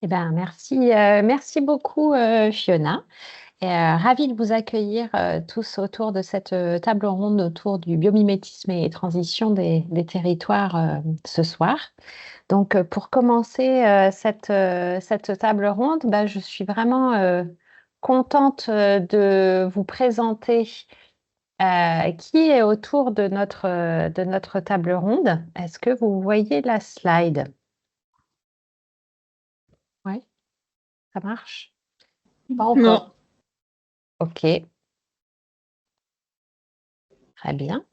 Eh ben, merci beaucoup, Fiona. Et, ravie de vous accueillir tous autour de cette table ronde autour du biomimétisme et transition des territoires ce soir. Donc, pour commencer cette table ronde, bah, je suis vraiment contente de vous présenter qui est autour de notre table ronde. Est-ce que vous voyez la slide? Oui, ça marche? Pas Non, encore. Ok, très bien.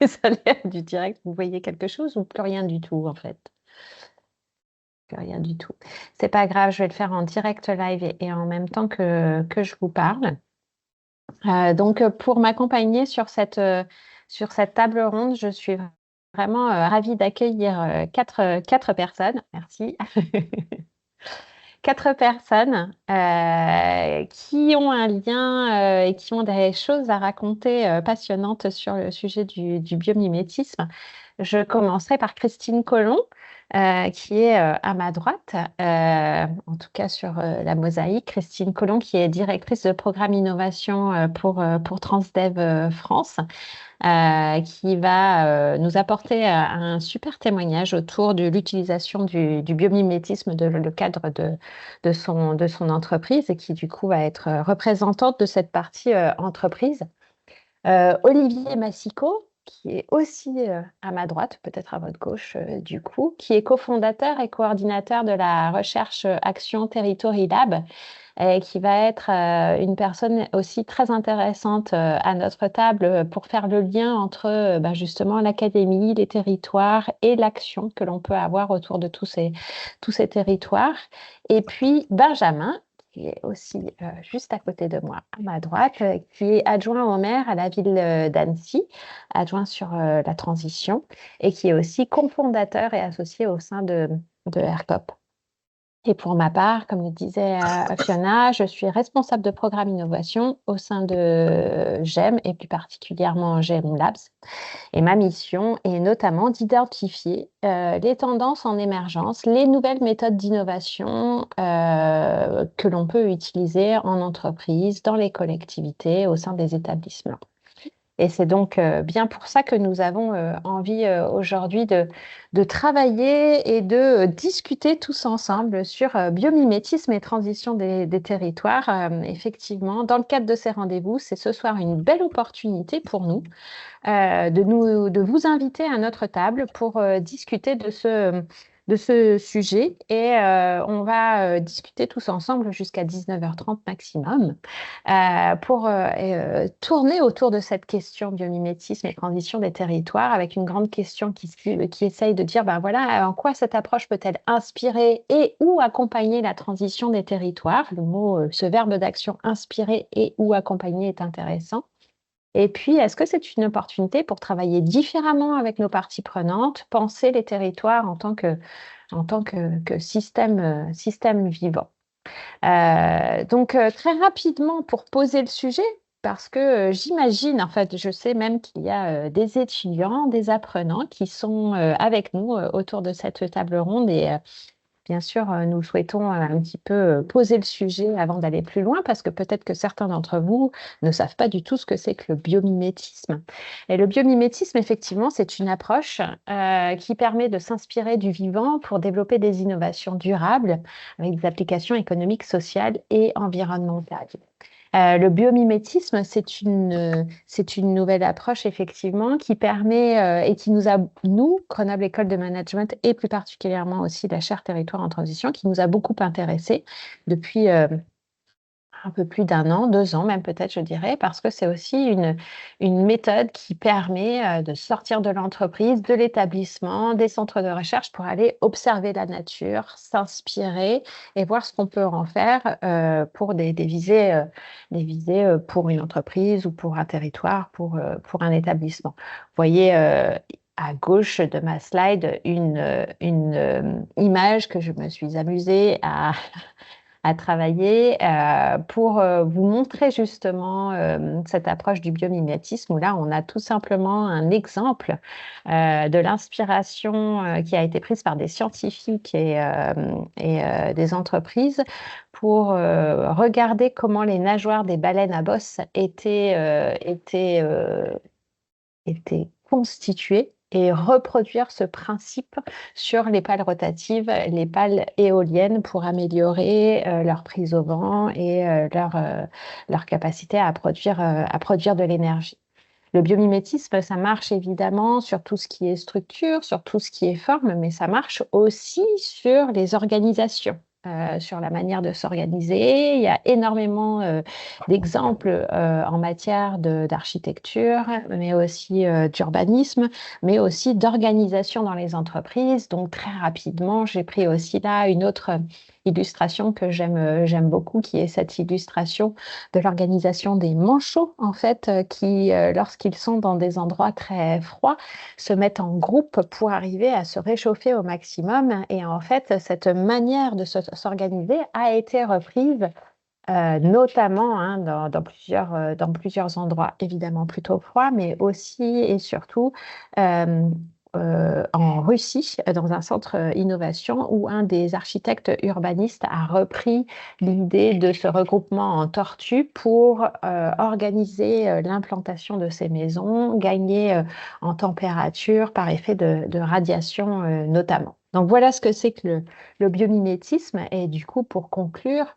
Ça a l'air du direct. Vous voyez quelque chose ou plus rien du tout, en fait? Plus rien du tout. C'est pas grave, je vais le faire en direct live et en même temps que je vous parle. Donc, pour m'accompagner sur cette table ronde, je suis vraiment ravie d'accueillir quatre personnes. Merci. Quatre personnes qui ont un lien et qui ont des choses à raconter passionnantes sur le sujet du biomimétisme. Je commencerai par Christine Collomb, qui est à ma droite, en tout cas sur la mosaïque. Christine Collomb, qui est directrice de programme innovation pour Transdev France, qui va nous apporter un super témoignage autour de l'utilisation du biomimétisme dans le cadre de son entreprise et qui du coup va être représentante de cette partie entreprise. Olivier Massico, qui est aussi à ma droite, peut-être à votre gauche du coup, qui est cofondateur et coordinateur de la recherche Action Territory Lab, et qui va être une personne aussi très intéressante à notre table pour faire le lien entre ben, justement l'académie, les territoires et l'action que l'on peut avoir autour de tous ces territoires. Et puis Benjamin, qui est aussi juste à côté de moi, à ma droite, qui est adjoint au maire à la ville d'Annecy, adjoint sur la transition, et qui est aussi cofondateur et associé au sein de RCOP. Et pour ma part, comme le disait Fiona, je suis responsable de programme innovation au sein de GEM et plus particulièrement GEM Labs. Et ma mission est notamment d'identifier les tendances en émergence, les nouvelles méthodes d'innovation que l'on peut utiliser en entreprise, dans les collectivités, au sein des établissements. Et c'est donc bien pour ça que nous avons envie aujourd'hui de travailler et de discuter tous ensemble sur biomimétisme et transition des territoires. Effectivement, dans le cadre de ces rendez-vous, c'est ce soir une belle opportunité pour nous de vous inviter à notre table pour discuter de ce sujet. Et on va discuter tous ensemble jusqu'à 19h30 maximum pour tourner autour de cette question biomimétisme et transition des territoires avec une grande question qui essaye de dire, ben voilà, en quoi cette approche peut-elle inspirer et ou accompagner la transition des territoires. Le mot, ce verbe d'action inspirer et ou accompagner est intéressant. Et puis, est-ce que c'est une opportunité pour travailler différemment avec nos parties prenantes, penser les territoires en tant que système, système vivant? Donc, très rapidement, pour poser le sujet, parce que j'imagine, en fait, je sais même qu'il y a des étudiants, des apprenants qui sont avec nous autour de cette table ronde et bien sûr, nous souhaitons un petit peu poser le sujet avant d'aller plus loin, parce que peut-être que certains d'entre vous ne savent pas du tout ce que c'est que le biomimétisme. Et le biomimétisme, effectivement, c'est une approche qui permet de s'inspirer du vivant pour développer des innovations durables avec des applications économiques, sociales et environnementales. Le biomimétisme, c'est une nouvelle approche, effectivement, qui permet et qui nous a, nous, Grenoble École de Management, et plus particulièrement aussi la chaire Territoire en Transition, qui nous a beaucoup intéressés depuis un peu plus d'un an, 2 ans même peut-être, je dirais, parce que c'est aussi une méthode qui permet de sortir de l'entreprise, de l'établissement, des centres de recherche pour aller observer la nature, s'inspirer et voir ce qu'on peut en faire pour des visées pour une entreprise ou pour un territoire, pour un établissement. Vous voyez à gauche de ma slide une image que je me suis amusée à travailler pour vous montrer justement cette approche du biomimétisme où là, on a tout simplement un exemple de l'inspiration qui a été prise par des scientifiques et des entreprises pour regarder comment les nageoires des baleines à bosse étaient constituées et reproduire ce principe sur les pales rotatives, les pales éoliennes pour améliorer leur prise au vent et leur capacité à produire de l'énergie. Le biomimétisme, ça marche évidemment sur tout ce qui est structure, sur tout ce qui est forme, mais ça marche aussi sur les organisations, sur la manière de s'organiser. Il y a énormément d'exemples en matière d'architecture, mais aussi d'urbanisme, mais aussi d'organisation dans les entreprises. Donc très rapidement, j'ai pris aussi là une autre illustration que j'aime beaucoup, qui est cette illustration de l'organisation des manchots, en fait, qui, lorsqu'ils sont dans des endroits très froids, se mettent en groupe pour arriver à se réchauffer au maximum. Et en fait, cette manière de s'organiser a été reprise notamment dans plusieurs endroits, évidemment plutôt froids, mais aussi et surtout euh, en Russie, dans un centre innovation où un des architectes urbanistes a repris l'idée de ce regroupement en tortue pour organiser l'implantation de ces maisons, gagner en température par effet de radiation notamment. Donc voilà ce que c'est que le biomimétisme. Et du coup, pour conclure,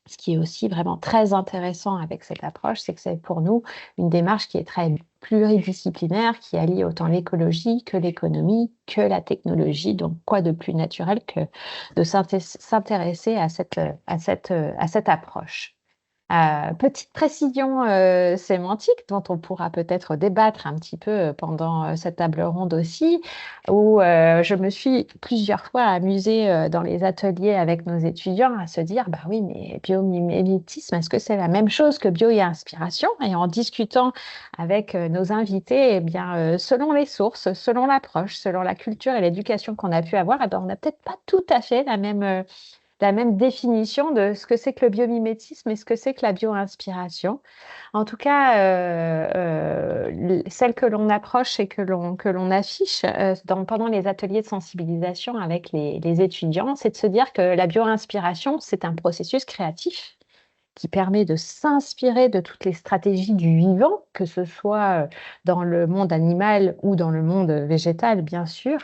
ce qui est aussi vraiment très intéressant avec cette approche, c'est que c'est pour nous une démarche qui est très pluridisciplinaire, qui allie autant l'écologie que l'économie, que la technologie. Donc, quoi de plus naturel que de s'intéresser à cette approche. Petite précision sémantique dont on pourra peut-être débattre un petit peu pendant cette table ronde aussi, où je me suis plusieurs fois amusée dans les ateliers avec nos étudiants à se dire, bah oui, mais biomimétisme, est-ce que c'est la même chose que bio et inspiration? Et en discutant avec nos invités, eh bien, selon les sources, selon l'approche, selon la culture et l'éducation qu'on a pu avoir, eh ben, on n'a peut-être pas tout à fait la même définition de ce que c'est que le biomimétisme et ce que c'est que la bio-inspiration. En tout cas, celle que l'on approche et que l'on affiche pendant les ateliers de sensibilisation avec les étudiants, c'est de se dire que la bio-inspiration, c'est un processus créatif qui permet de s'inspirer de toutes les stratégies du vivant, que ce soit dans le monde animal ou dans le monde végétal, bien sûr,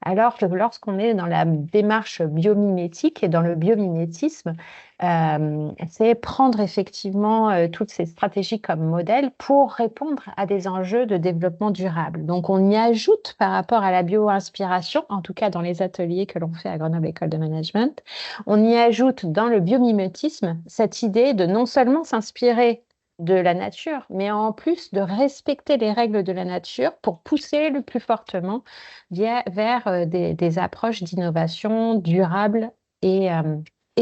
alors que lorsqu'on est dans la démarche biomimétique et dans le biomimétisme, c'est prendre effectivement toutes ces stratégies comme modèle pour répondre à des enjeux de développement durable. Donc, on y ajoute par rapport à la bio-inspiration, en tout cas dans les ateliers que l'on fait à Grenoble École de Management, on y ajoute dans le biomimétisme cette idée de non seulement s'inspirer de la nature, mais en plus de respecter les règles de la nature pour pousser le plus fortement vers des approches d'innovation durables et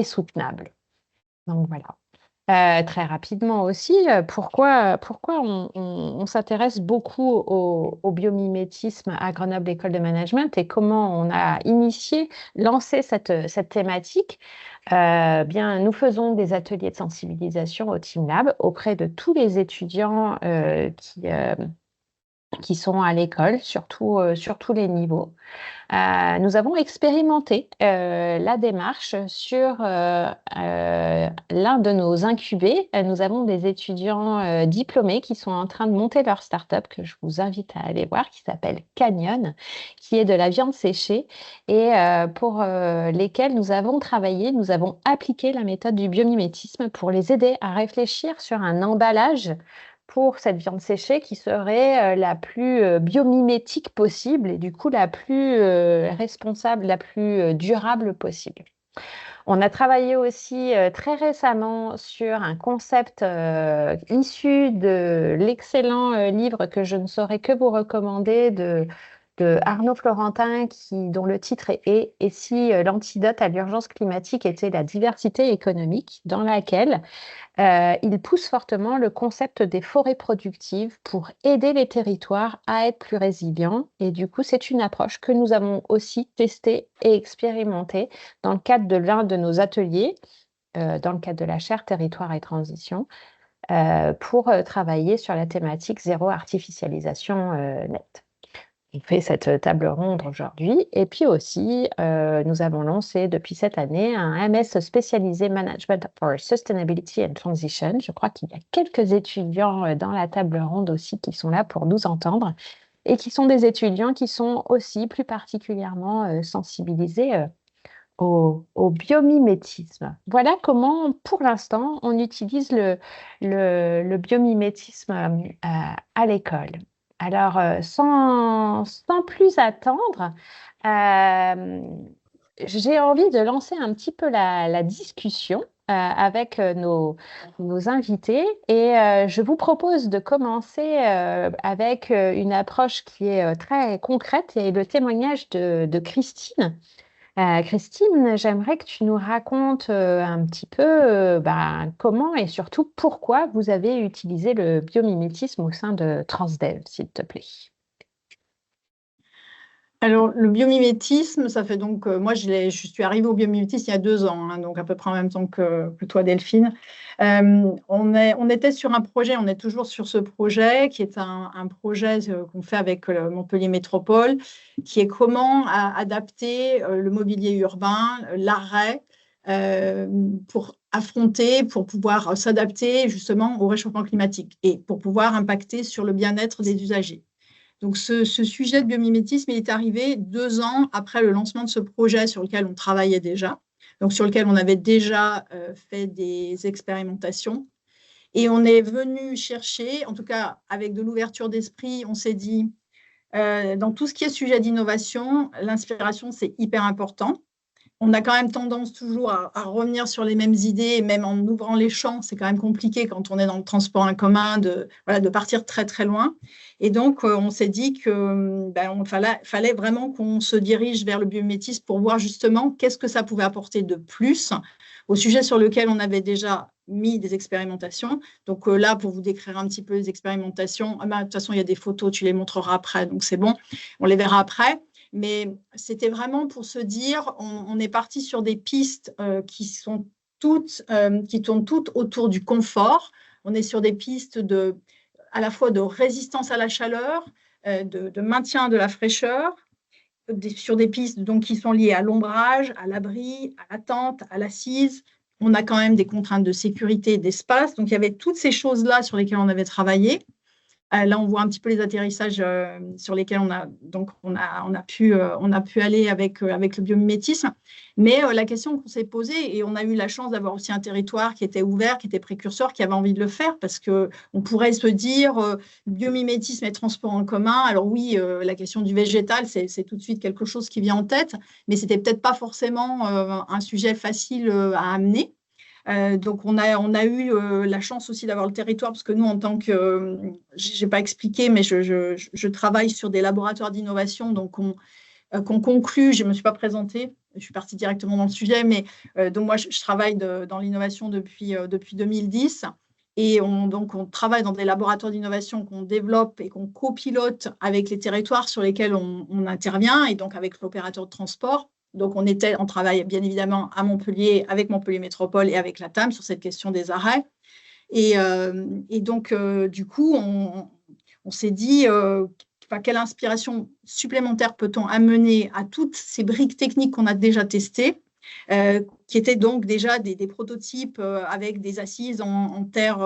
soutenables. Donc voilà. Très rapidement aussi, pourquoi on s'intéresse beaucoup au biomimétisme à Grenoble École de Management et comment on a lancé cette thématique. Bien, nous faisons des ateliers de sensibilisation au Team Lab auprès de tous les étudiants qui sont à l'école, sur tous les niveaux. Nous avons expérimenté la démarche sur l'un de nos incubés. Nous avons des étudiants diplômés qui sont en train de monter leur start-up que je vous invite à aller voir, qui s'appelle Canyon, qui est de la viande séchée et pour lesquels nous avons travaillé, nous avons appliqué la méthode du biomimétisme pour les aider à réfléchir sur un emballage pour cette viande séchée qui serait la plus biomimétique possible et du coup la plus responsable, la plus durable possible. On a travaillé aussi très récemment sur un concept issu de l'excellent livre que je ne saurais que vous recommander de Arnaud Florentin, dont le titre est Et si l'antidote à l'urgence climatique était la diversité économique, dans laquelle il pousse fortement le concept des forêts productives pour aider les territoires à être plus résilients. Et du coup, c'est une approche que nous avons aussi testée et expérimentée dans le cadre de l'un de nos ateliers dans le cadre de la chaire Territoire et Transition pour travailler sur la thématique zéro artificialisation nette. On fait cette table ronde aujourd'hui. Et puis aussi, nous avons lancé depuis cette année un MS spécialisé Management for Sustainability and Transition. Je crois qu'il y a quelques étudiants dans la table ronde aussi qui sont là pour nous entendre et qui sont des étudiants qui sont aussi plus particulièrement sensibilisés au biomimétisme. Voilà comment, pour l'instant, on utilise le biomimétisme à l'école. Alors, sans plus attendre, euh, j'ai envie de lancer un petit peu la discussion avec nos invités et je vous propose de commencer avec une approche qui est très concrète et le témoignage de Christine. Christine, j'aimerais que tu nous racontes un petit peu comment et surtout pourquoi vous avez utilisé le biomimétisme au sein de Transdev, s'il te plaît. Alors, le biomimétisme, ça fait donc, moi, je suis arrivée au biomimétisme il y a 2 ans, hein, donc à peu près en même temps que toi, Delphine. On était sur un projet, on est toujours sur ce projet, qui est un projet qu'on fait avec Montpellier Métropole, qui est comment adapter le mobilier urbain, l'arrêt, pour pouvoir s'adapter justement au réchauffement climatique et pour pouvoir impacter sur le bien-être des usagers. Donc, ce sujet de biomimétisme, il est arrivé 2 ans après le lancement de ce projet sur lequel on travaillait déjà, donc sur lequel on avait déjà fait des expérimentations. Et on est venu chercher, en tout cas avec de l'ouverture d'esprit, on s'est dit, dans tout ce qui est sujet d'innovation, l'inspiration, c'est hyper important. On a quand même tendance toujours à revenir sur les mêmes idées, et même en ouvrant les champs, c'est quand même compliqué quand on est dans le transport en commun de partir très très loin. Et donc, on s'est dit qu'il fallait vraiment qu'on se dirige vers le biomimétisme pour voir justement qu'est-ce que ça pouvait apporter de plus au sujet sur lequel on avait déjà mis des expérimentations. Donc là, pour vous décrire un petit peu les expérimentations, de toute façon, il y a des photos, tu les montreras après, donc c'est bon, on les verra après. Mais c'était vraiment pour se dire, on est parti sur des pistes qui tournent toutes autour du confort. On est sur des pistes à la fois de résistance à la chaleur, de maintien de la fraîcheur, sur des pistes donc, qui sont liées à l'ombrage, à l'abri, à la tente, à l'assise. On a quand même des contraintes de sécurité, d'espace. Donc, il y avait toutes ces choses-là sur lesquelles on avait travaillé. Là, on voit un petit peu les atterrissages sur lesquels on a pu aller avec le biomimétisme. Mais la question qu'on s'est posée, et on a eu la chance d'avoir aussi un territoire qui était ouvert, qui était précurseur, qui avait envie de le faire, parce qu'on pourrait se dire biomimétisme et transport en commun. Alors oui, la question du végétal, c'est tout de suite quelque chose qui vient en tête, mais ce n'était peut-être pas forcément un sujet facile à amener. Donc, on a eu la chance aussi d'avoir le territoire, parce que nous, en tant que, je n'ai pas expliqué, mais je travaille sur des laboratoires d'innovation, donc qu'on conclut, je ne me suis pas présentée, je suis partie directement dans le sujet, mais donc moi, je travaille dans l'innovation depuis 2010. Et on travaille dans des laboratoires d'innovation qu'on développe et qu'on copilote avec les territoires sur lesquels on intervient, et donc avec l'opérateur de transport. Donc, on travaille bien évidemment à Montpellier, avec Montpellier Métropole et avec la TAM sur cette question des arrêts. Et donc, du coup, on s'est dit quelle inspiration supplémentaire peut-on amener à toutes ces briques techniques qu'on a déjà testées, qui étaient donc déjà des prototypes avec des assises en terre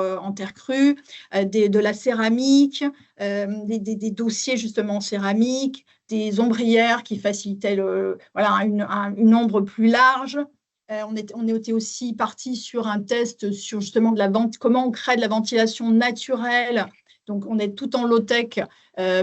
crue, de la céramique, des dossiers justement en céramique, des ombrières qui facilitaient une ombre plus large. On était aussi parti sur un test sur justement comment on crée de la ventilation naturelle. Donc, on est tout en low-tech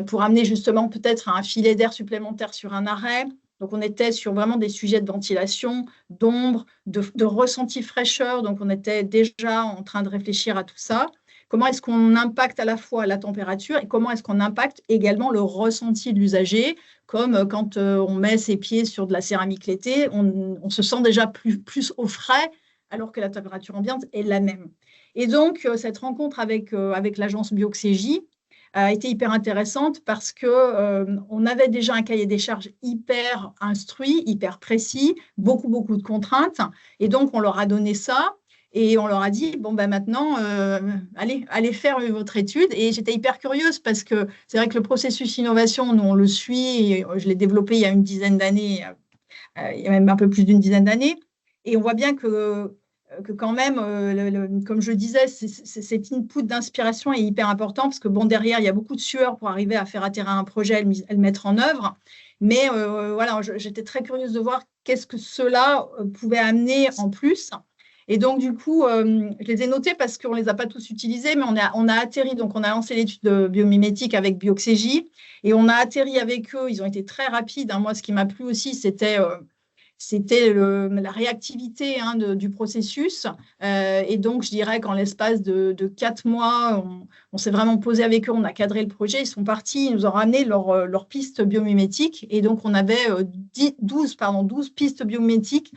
pour amener justement peut-être un filet d'air supplémentaire sur un arrêt. Donc, on était sur vraiment des sujets de ventilation, d'ombre, de ressenti fraîcheur. Donc, on était déjà en train de réfléchir à tout ça. Comment est-ce qu'on impacte à la fois la température et comment est-ce qu'on impacte également le ressenti de l'usager, comme quand on met ses pieds sur de la céramique l'été, on se sent déjà plus au frais alors que la température ambiante est la même. Et donc, cette rencontre avec l'agence Bioxégie, a été hyper intéressante parce que on avait déjà un cahier des charges hyper instruit, hyper précis, beaucoup de contraintes. Et donc, on leur a donné ça. Et on leur a dit, bon, ben maintenant, allez faire votre étude. Et j'étais hyper curieuse parce que c'est vrai que le processus innovation, nous, on le suit. Et je l'ai développé il y a une dizaine d'années, il y a même un peu plus d'une dizaine d'années. Et on voit bien que quand même, comme je disais, cet input d'inspiration est hyper important parce que, bon, derrière, il y a beaucoup de sueur pour arriver à faire atterrir un projet et le mettre en œuvre. Mais voilà, j'étais très curieuse de voir qu'est-ce que cela pouvait amener en plus. Et donc, du coup, je les ai notés parce qu'on ne les a pas tous utilisés, mais on a atterri, donc on a lancé l'étude de biomimétique avec Bioxégie et on a atterri avec eux. Ils ont été très rapides, hein. Moi, ce qui m'a plu aussi, c'était la réactivité, hein, du processus. Et donc, je dirais qu'en l'espace de 4 mois, on s'est vraiment posé avec eux, on a cadré le projet. Ils sont partis, ils nous ont ramené leur piste biomimétique. Et donc, on avait 12 pistes biomimétiques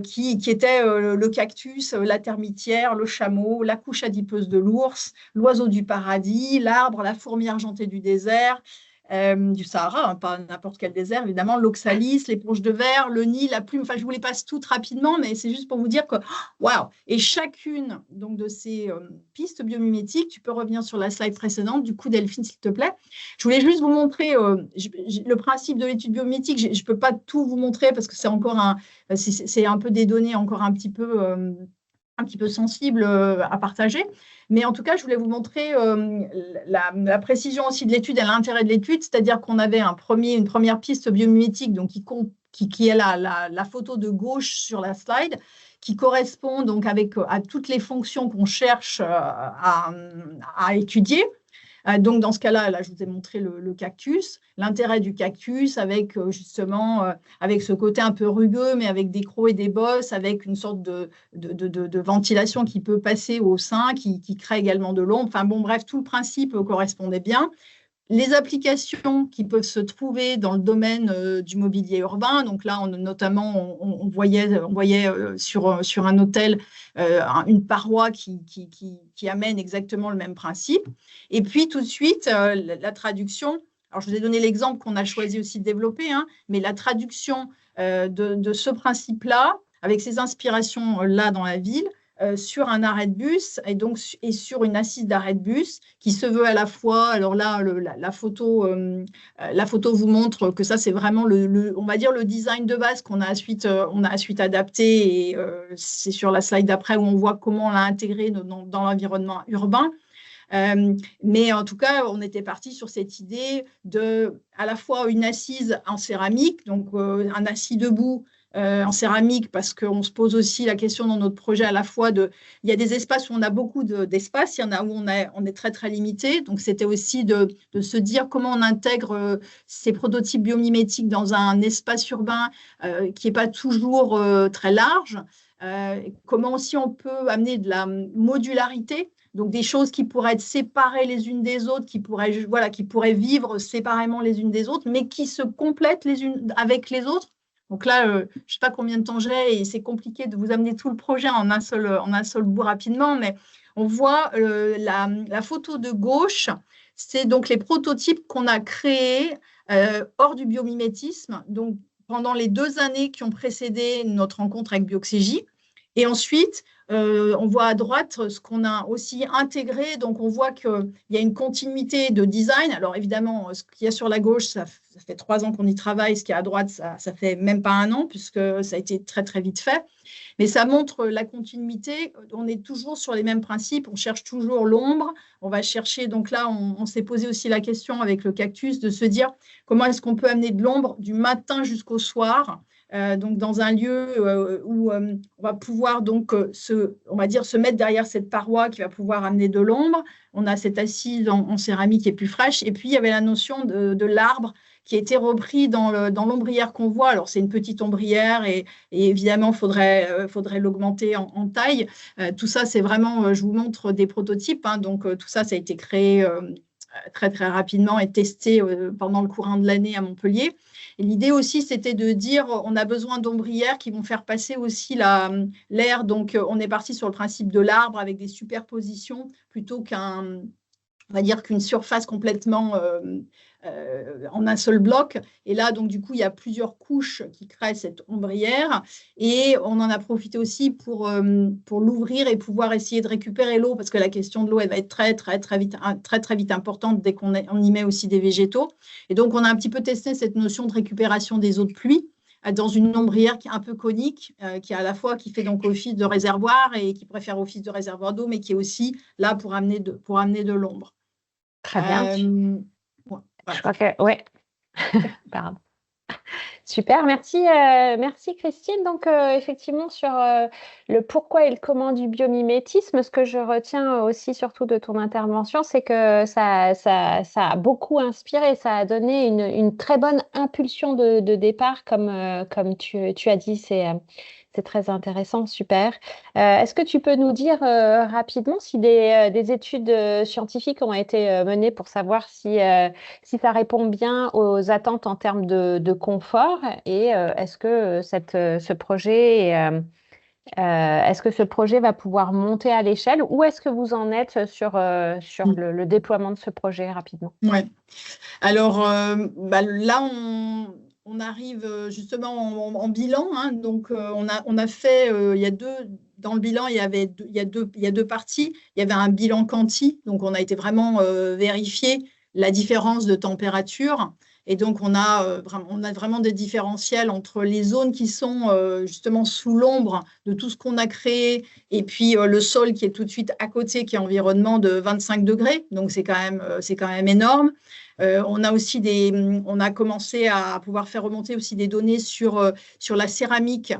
qui étaient le cactus, la termitière, le chameau, la couche adipeuse de l'ours, l'oiseau du paradis, l'arbre, la fourmi argentée du désert, du Sahara, hein, pas n'importe quel désert, évidemment, l'oxalis, l'éponge de verre, le nid, la plume. Enfin, je vous les passe toutes rapidement, mais c'est juste pour vous dire que, waouh! Et chacune donc, de ces pistes biomimétiques, tu peux revenir sur la slide précédente, du coup, Delphine, s'il te plaît. Je voulais juste vous montrer le principe de l'étude biomimétique. Je ne peux pas tout vous montrer parce que c'est encore c'est un peu des données encore un petit peu sensibles à partager. Mais en tout cas, je voulais vous montrer la précision aussi de l'étude et l'intérêt de l'étude, c'est-à-dire qu'on avait une première piste biomimétique donc qui est la photo de gauche sur la slide, qui correspond donc à toutes les fonctions qu'on cherche à étudier. Donc, dans ce cas-là, là, je vous ai montré le cactus, l'intérêt du cactus avec justement avec ce côté un peu rugueux, mais avec des crocs et des bosses, avec une sorte de ventilation qui peut passer au sein, qui crée également de l'ombre. Enfin bon, bref, tout le principe correspondait bien. Les applications qui peuvent se trouver dans le domaine du mobilier urbain. Donc là, notamment, on voyait sur un hôtel une paroi qui amène exactement le même principe. Et puis, tout de suite, la traduction. Alors, je vous ai donné l'exemple qu'on a choisi aussi de développer, hein, mais la traduction de ce principe-là, avec ces inspirations-là dans la ville, sur un arrêt de bus et sur une assise d'arrêt de bus qui se veut à la fois, alors là, la photo vous montre que ça, c'est vraiment on va dire le design de base qu'on a ensuite adapté et c'est sur la slide d'après où on voit comment on l'a intégré dans l'environnement urbain. Mais en tout cas, on était parti sur cette idée à la fois une assise en céramique, donc un assis debout en céramique, parce qu'on se pose aussi la question dans notre projet à la fois il y a des espaces où on a beaucoup d'espace, il y en a où on est très très limité, donc c'était aussi de se dire comment on intègre ces prototypes biomimétiques dans un espace urbain qui n'est pas toujours très large, comment aussi on peut amener de la modularité. Donc, des choses qui pourraient être séparées les unes des autres, qui pourraient vivre séparément les unes des autres, mais qui se complètent les unes avec les autres. Donc là, je ne sais pas combien de temps j'ai et c'est compliqué de vous amener tout le projet en un seul bout rapidement, mais on voit la photo de gauche, c'est donc les prototypes qu'on a créés hors du biomimétisme, donc pendant les 2 années qui ont précédé notre rencontre avec Bioxégie. Et ensuite, on voit à droite ce qu'on a aussi intégré. Donc, on voit qu'il y a une continuité de design. Alors, évidemment, ce qu'il y a sur la gauche, ça fait 3 ans qu'on y travaille. Ce qu'il y a à droite, ça fait même pas 1 an, puisque ça a été très, très vite fait. Mais ça montre la continuité. On est toujours sur les mêmes principes. On cherche toujours l'ombre. On va chercher. Donc là, on s'est posé aussi la question avec le cactus de se dire comment est-ce qu'on peut amener de l'ombre du matin jusqu'au soir. Donc dans un lieu où on va pouvoir donc on va dire se mettre derrière cette paroi qui va pouvoir amener de l'ombre. On a cette assise en céramique qui est plus fraîche. Et puis il y avait la notion de l'arbre qui a été repris dans l'ombrière qu'on voit. Alors c'est une petite ombrière et évidemment faudrait l'augmenter en taille. Tout ça c'est vraiment, je vous montre des prototypes, hein, donc tout ça a été créé très très rapidement et testé pendant le courant de l'année à Montpellier. Et l'idée aussi, c'était de dire on a besoin d'ombrières qui vont faire passer aussi l'air. Donc, on est parti sur le principe de l'arbre avec des superpositions plutôt qu'un on va dire qu'une surface complètement en un seul bloc. Et là, donc, du coup, il y a plusieurs couches qui créent cette ombrière. Et on en a profité aussi pour l'ouvrir et pouvoir essayer de récupérer l'eau, parce que la question de l'eau, elle va être très vite importante dès qu'on y met aussi des végétaux. Et donc, on a un petit peu testé cette notion de récupération des eaux de pluie dans une ombrière qui est un peu conique, qui est à la fois qui fait donc office de réservoir et qui préfère office de réservoir d'eau, mais qui est aussi là pour amener de l'ombre. Très bien. Voilà. Je crois que, ouais, pardon. Super, merci Christine. Donc effectivement sur le pourquoi et le comment du biomimétisme, ce que je retiens aussi surtout de ton intervention, c'est que ça a beaucoup inspiré, ça a donné une très bonne impulsion de départ, comme tu as dit, c'est très intéressant, super. Est-ce que tu peux nous dire rapidement si des études scientifiques ont été menées pour savoir si ça répond bien aux attentes en termes de confort et est-ce que est-ce que ce projet va pouvoir monter à l'échelle? Où est-ce que vous en êtes sur le déploiement de ce projet rapidement? Ouais. Alors là, on arrive justement en bilan. Hein. Donc, on a fait, il y a dans le bilan, il y a deux parties. Il y avait un bilan quanti, donc on a été vraiment vérifier la différence de température. Et donc, on a vraiment des différentiels entre les zones qui sont justement sous l'ombre de tout ce qu'on a créé et puis le sol qui est tout de suite à côté, qui est environnement de 25 degrés. Donc, c'est quand même énorme. On a commencé à pouvoir faire remonter aussi des données sur la céramique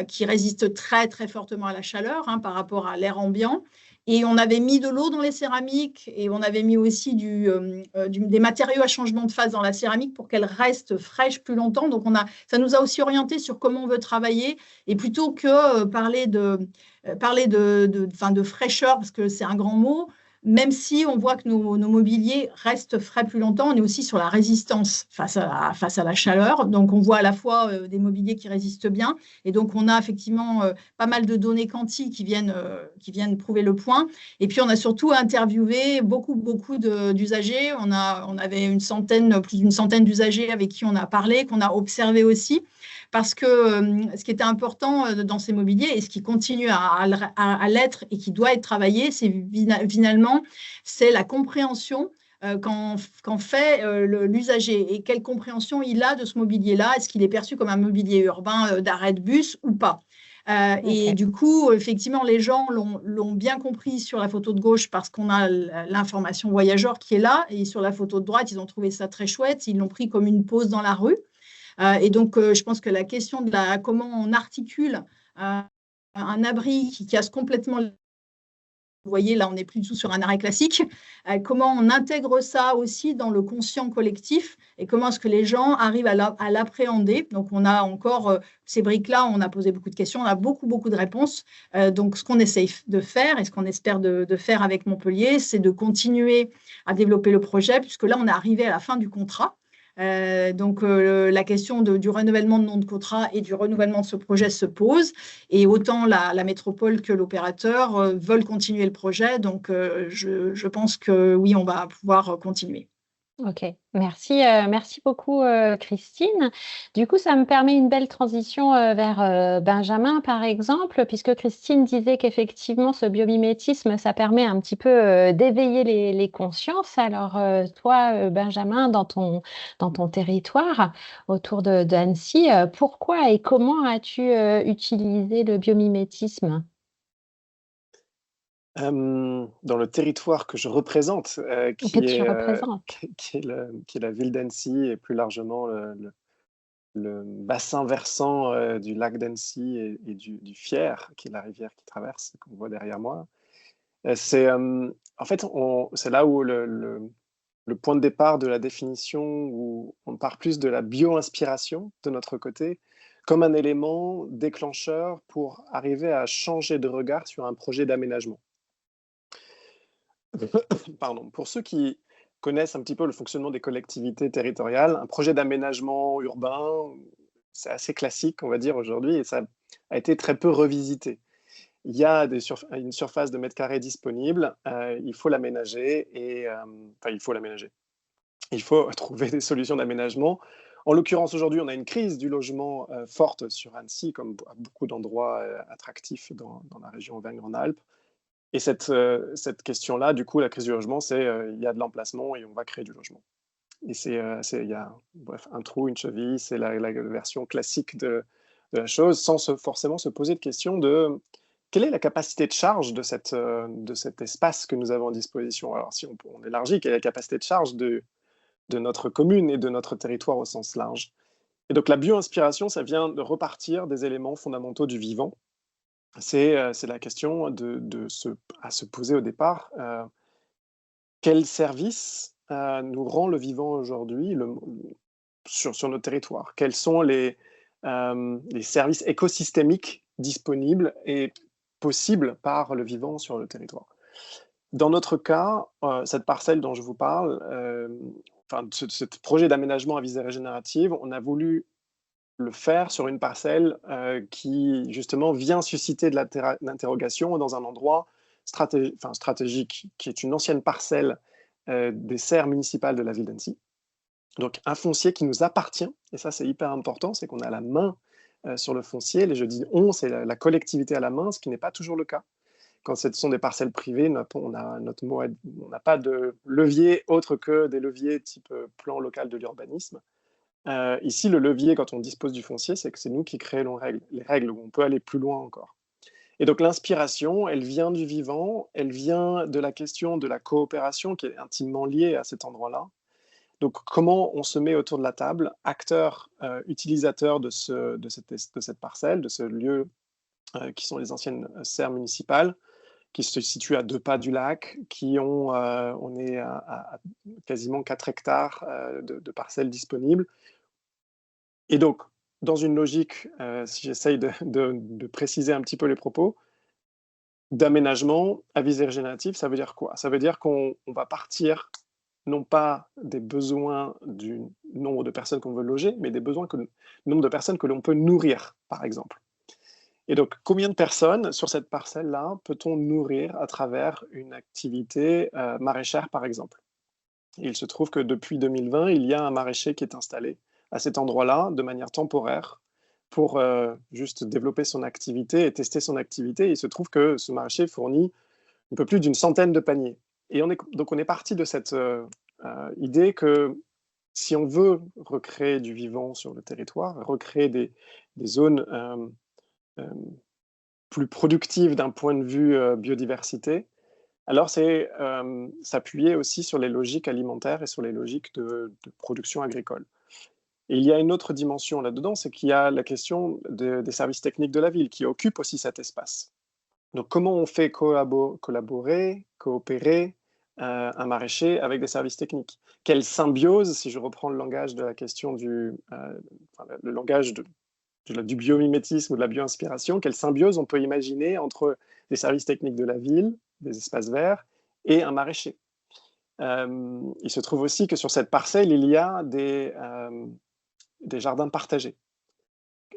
qui résiste très, très fortement à la chaleur par rapport à l'air ambiant. Et on avait mis de l'eau dans les céramiques et on avait mis aussi des matériaux à changement de phase dans la céramique pour qu'elle reste fraîche plus longtemps. Donc, ça nous a aussi orienté sur comment on veut travailler. Et plutôt que parler de fraîcheur, parce que c'est un grand mot, même si on voit que nos mobiliers restent frais plus longtemps, on est aussi sur la résistance face à la chaleur. Donc, on voit à la fois des mobiliers qui résistent bien. Et donc, on a effectivement pas mal de données quantiques qui viennent prouver le point. Et puis, on a surtout interviewé beaucoup d'usagers. On avait plus d'une centaine d'usagers avec qui on a parlé, qu'on a observé aussi. Parce que ce qui était important dans ces mobiliers et ce qui continue à l'être et qui doit être travaillé, c'est finalement la compréhension qu'en fait l'usager et quelle compréhension il a de ce mobilier-là. Est-ce qu'il est perçu comme un mobilier urbain d'arrêt de bus ou pas? Et du coup, effectivement, les gens l'ont bien compris sur la photo de gauche parce qu'on a l'information voyageur qui est là. Et sur la photo de droite, ils ont trouvé ça très chouette. Ils l'ont pris comme une pause dans la rue. Et donc, je pense que la question de comment on articule un abri qui casse complètement. Vous voyez, là, on n'est plus du tout sur un arrêt classique. Comment on intègre ça aussi dans le conscient collectif et comment est-ce que les gens arrivent à l'appréhender. Donc, on a encore ces briques-là, on a posé beaucoup de questions, on a beaucoup de réponses. Donc, ce qu'on essaye de faire et ce qu'on espère de faire avec Montpellier, c'est de continuer à développer le projet puisque là, on est arrivé à la fin du contrat. Donc, la question du renouvellement de nom de contrat et du renouvellement de ce projet se pose. Et autant la métropole que l'opérateur veulent continuer le projet. Donc, je pense que oui, on va pouvoir continuer. Ok, merci beaucoup Christine. Du coup, ça me permet une belle transition vers Benjamin, par exemple, puisque Christine disait qu'effectivement, ce biomimétisme, ça permet un petit peu d'éveiller les consciences. Alors, toi, Benjamin, dans ton territoire autour d'Annecy, pourquoi et comment as-tu utilisé le biomimétisme? Dans le territoire que je représente, Que tu représentes? qui est la ville d'Annecy et plus largement le bassin versant du lac d'Annecy et du Fier, qui est la rivière qui traverse, qu'on voit derrière moi. En fait, c'est là où le point de départ de la définition, où on part plus de la bio-inspiration de notre côté, comme un élément déclencheur pour arriver à changer de regard sur un projet d'aménagement. Pardon. Pour ceux qui connaissent un petit peu le fonctionnement des collectivités territoriales, un projet d'aménagement urbain, c'est assez classique, on va dire, aujourd'hui, et ça a été très peu revisité. il y a une surface de mètres carrés disponible, il faut l'aménager enfin, il faut l'aménager. Il faut trouver des solutions d'aménagement. En l'occurrence, aujourd'hui, on a une crise du logement forte sur Annecy, comme à beaucoup d'endroits attractifs dans la région Auvergne-Rhône-Alpes. Et cette question-là, du coup, la crise du logement, c'est il y a de l'emplacement et on va créer du logement. Et il y a bref, un trou, une cheville, c'est la version classique de la chose, sans forcément se poser de question de quelle est la capacité de charge de cet espace que nous avons à disposition. Alors, si on élargit, quelle est la capacité de charge de notre commune et de notre territoire au sens large. Et donc la bio-inspiration, ça vient de repartir des éléments fondamentaux du vivant. C'est la question à se poser au départ. Quel service nous rend le vivant aujourd'hui sur notre territoire? Quels sont les services écosystémiques disponibles et possibles par le vivant sur le territoire? Dans notre cas, cette parcelle dont je vous parle, enfin, ce projet d'aménagement à visée régénérative, on a voulu le faire sur une parcelle qui, justement, vient susciter de l'interrogation dans un endroit stratégique, qui est une ancienne parcelle des serres municipales de la ville d'Annecy. Donc, un foncier qui nous appartient, et ça, c'est hyper important, c'est qu'on a la main sur le foncier. Je dis « on », c'est la collectivité à la main, ce qui n'est pas toujours le cas. Quand ce sont des parcelles privées, on n'a pas de levier autre que des leviers type plan local de l'urbanisme. Ici, le levier, quand on dispose du foncier, c'est que c'est nous qui créons les règles où on peut aller plus loin encore. Et donc l'inspiration, elle vient du vivant, elle vient de la question de la coopération qui est intimement liée à cet endroit-là. Donc comment on se met autour de la table, acteurs, utilisateurs de cette parcelle, de ce lieu qui sont les anciennes serres municipales, qui se situent à 2 pas du lac, on est à quasiment 4 hectares de parcelles disponibles. Et donc, dans une logique, si j'essaye de préciser un petit peu les propos, d'aménagement à visée régénérative, ça veut dire quoi? Ça veut dire qu'on va partir non pas des besoins du nombre de personnes qu'on veut loger, mais des besoins du nombre de personnes que l'on peut nourrir, par exemple. Et donc, combien de personnes sur cette parcelle-là peut-on nourrir à travers une activité maraîchère, par exemple? Et il se trouve que depuis 2020, il y a un maraîcher qui est installé à cet endroit-là, de manière temporaire, pour juste développer son activité et tester son activité. Et il se trouve que ce maraîcher fournit un peu plus d'une centaine de paniers. Et donc on est parti de cette idée que si on veut recréer du vivant sur le territoire, recréer des zones plus productives d'un point de vue biodiversité, alors c'est s'appuyer aussi sur les logiques alimentaires et sur les logiques de production agricole. Et il y a une autre dimension là-dedans, c'est qu'il y a la question des services techniques de la ville qui occupent aussi cet espace. Donc comment on fait collaborer, coopérer un maraîcher avec des services techniques? Quelle symbiose, si je reprends le langage de la question le langage du biomimétisme ou de la bio-inspiration, quelle symbiose on peut imaginer entre des services techniques de la ville, des espaces verts, et un maraîcher? Il se trouve aussi que sur cette parcelle, il y a des jardins partagés,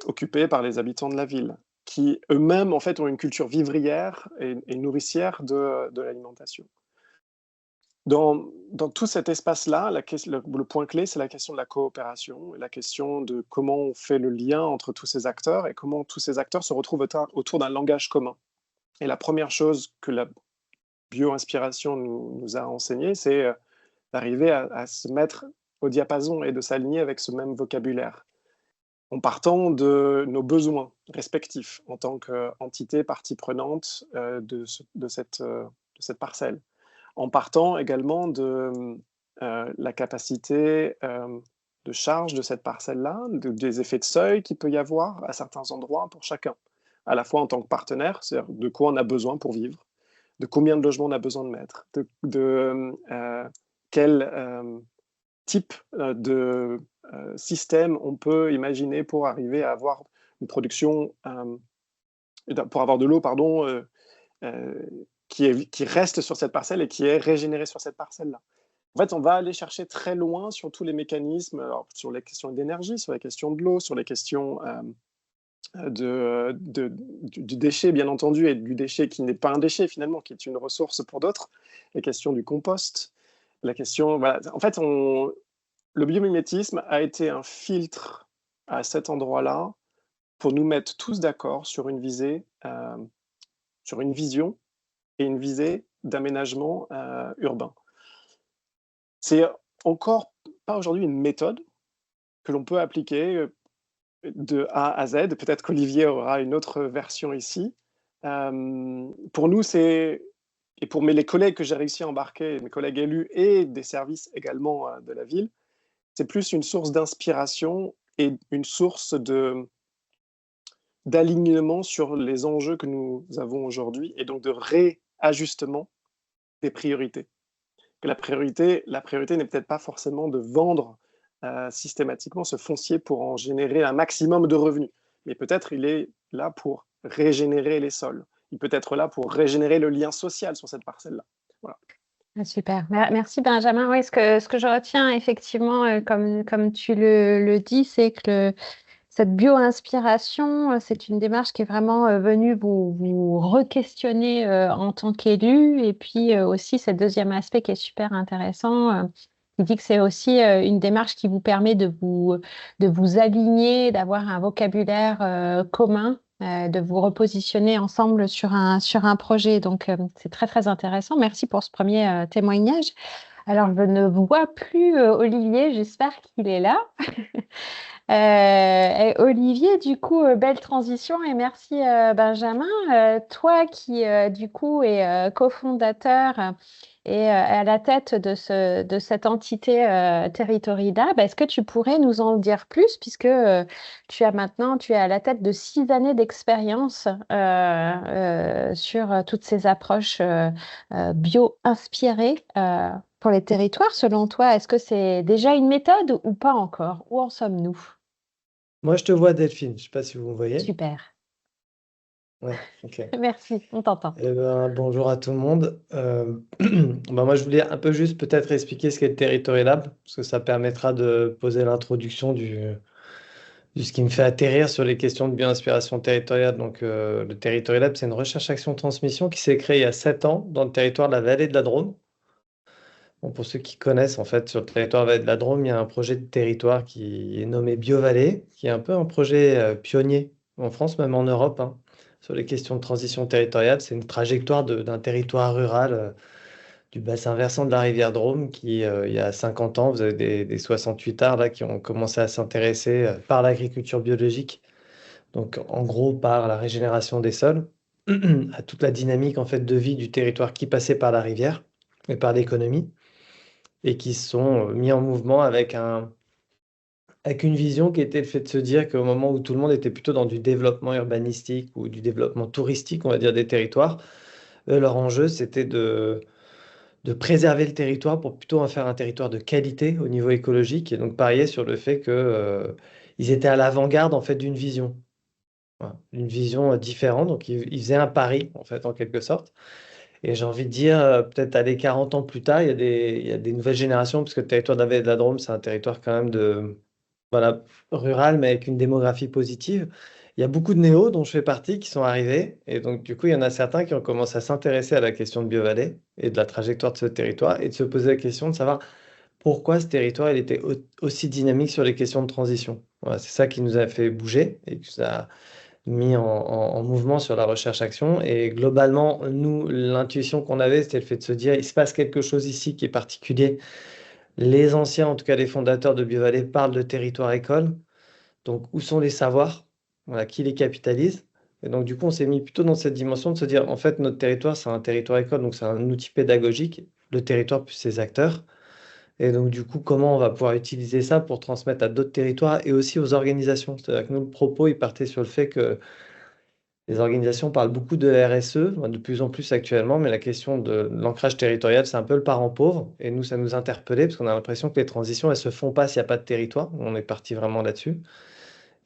occupés par les habitants de la ville, qui eux-mêmes en fait ont une culture vivrière et nourricière de l'alimentation. Dans tout cet espace-là, le point clé, c'est la question de la coopération et la question de comment on fait le lien entre tous ces acteurs et comment tous ces acteurs se retrouvent autour d'un langage commun. Et la première chose que la bio-inspiration nous a enseigné, c'est d'arriver à se mettre au diapason et de s'aligner avec ce même vocabulaire, en partant de nos besoins respectifs en tant qu'entité partie prenante de cette parcelle, en partant également de la capacité de charge de cette parcelle-là, des effets de seuil qu'il peut y avoir à certains endroits pour chacun, à la fois en tant que partenaire, c'est-à-dire de quoi on a besoin pour vivre, de combien de logements on a besoin de mettre, quel type de système on peut imaginer pour arriver à avoir une production, pour avoir de l'eau, pardon, qui reste sur cette parcelle et qui est régénérée sur cette parcelle-là. En fait, on va aller chercher très loin sur tous les mécanismes, alors, sur les questions d'énergie, sur les questions de l'eau, sur les questions du déchet, bien entendu, et du déchet qui n'est pas un déchet finalement, qui est une ressource pour d'autres, la question du compost, la question... Voilà. En fait, le biomimétisme a été un filtre à cet endroit-là pour nous mettre tous d'accord sur une visée, sur une vision et une visée d'aménagement urbain. C'est encore pas aujourd'hui une méthode que l'on peut appliquer de A à Z. Peut-être qu'Olivier aura une autre version ici. Pour nous, et pour les collègues que j'ai réussi à embarquer, mes collègues élus et des services également de la ville, c'est plus une source d'inspiration et une source d'alignement sur les enjeux que nous avons aujourd'hui et donc de réajustement des priorités. Que la priorité n'est peut-être pas forcément de vendre systématiquement ce foncier pour en générer un maximum de revenus, mais peut-être il est là pour régénérer les sols. Il peut être là pour régénérer le lien social sur cette parcelle-là. Voilà. Super. Merci Benjamin. Oui, ce que je retiens effectivement, comme tu le dis, c'est que cette bio-inspiration, c'est une démarche qui est vraiment venue vous re-questionner en tant qu'élu. Et puis aussi, ce deuxième aspect qui est super intéressant, qui dit que c'est aussi une démarche qui vous permet de vous aligner, d'avoir un vocabulaire commun, de vous repositionner ensemble sur un projet. Donc, c'est très, très intéressant. Merci pour ce premier témoignage. Alors, je ne vois plus Olivier, j'espère qu'il est là. Et Olivier, du coup, belle transition et merci Benjamin. Toi qui, du coup, es cofondateur et à la tête de cette entité Territorida, est-ce que tu pourrais nous en dire plus puisque tu es à la tête de 6 années d'expérience sur toutes ces approches bio-inspirées pour les territoires. Selon toi, est-ce que c'est déjà une méthode ou pas encore? Où en sommes-nous? Moi, je te vois, Delphine. Je ne sais pas si vous me voyez. Super. Ouais, ok. Merci, on t'entend. Bonjour à tout le monde. Moi, je voulais un peu juste peut-être expliquer ce qu'est le Territory Lab, parce que ça permettra de poser l'introduction de ce qui me fait atterrir sur les questions de bio-inspiration territoriale. Donc, le Territory Lab, c'est une recherche-action-transmission qui s'est créée il y a 7 ans dans le territoire de la vallée de la Drôme. Bon, pour ceux qui connaissent, en fait, sur le territoire de la Drôme, il y a un projet de territoire qui est nommé BioVallée, qui est un peu un projet pionnier en France, même en Europe, hein, sur les questions de transition territoriale. C'est une trajectoire d'un territoire rural du bassin versant de la rivière Drôme qui, il y a 50 ans, vous avez des 68 arts là, qui ont commencé à s'intéresser par l'agriculture biologique, donc en gros par la régénération des sols, à toute la dynamique en fait, de vie du territoire qui passait par la rivière et par l'économie, et qui se sont mis en mouvement avec une vision qui était le fait de se dire qu'au moment où tout le monde était plutôt dans du développement urbanistique ou du développement touristique, on va dire, des territoires, leur enjeu, c'était de préserver le territoire pour plutôt en faire un territoire de qualité au niveau écologique, et donc parier sur le fait qu'ils étaient à l'avant-garde en fait, d'une vision. Voilà, une vision différente, donc ils faisaient un pari, en fait, en quelque sorte. Et j'ai envie de dire, peut-être aller 40 ans plus tard, il y a des nouvelles générations, parce que le territoire de la Drôme, c'est un territoire quand même voilà, rural, mais avec une démographie positive. Il y a beaucoup de néos, dont je fais partie, qui sont arrivés. Et donc, du coup, il y en a certains qui ont commencé à s'intéresser à la question de BioVallée et de la trajectoire de ce territoire, et de se poser la question de savoir pourquoi ce territoire il était aussi dynamique sur les questions de transition. Voilà, c'est ça qui nous a fait bouger et qui nous a mis en mouvement sur la recherche-action. Et globalement, nous, l'intuition qu'on avait, c'était le fait de se dire, il se passe quelque chose ici qui est particulier. Les anciens, en tout cas les fondateurs de BioVallée, parlent de territoire école. Donc, où sont les savoirs? Voilà, qui les capitalise? Et donc, du coup, on s'est mis plutôt dans cette dimension de se dire, en fait, notre territoire, c'est un territoire école, donc c'est un outil pédagogique, le territoire plus ses acteurs. Et donc, du coup, comment on va pouvoir utiliser ça pour transmettre à d'autres territoires et aussi aux organisations? C'est-à-dire que nous, le propos, il partait sur le fait que les organisations parlent beaucoup de RSE, de plus en plus actuellement, mais la question de l'ancrage territorial, c'est un peu le parent pauvre. Et nous, ça nous interpellait parce qu'on a l'impression que les transitions, elles se font pas s'il n'y a pas de territoire. On est parti vraiment là-dessus.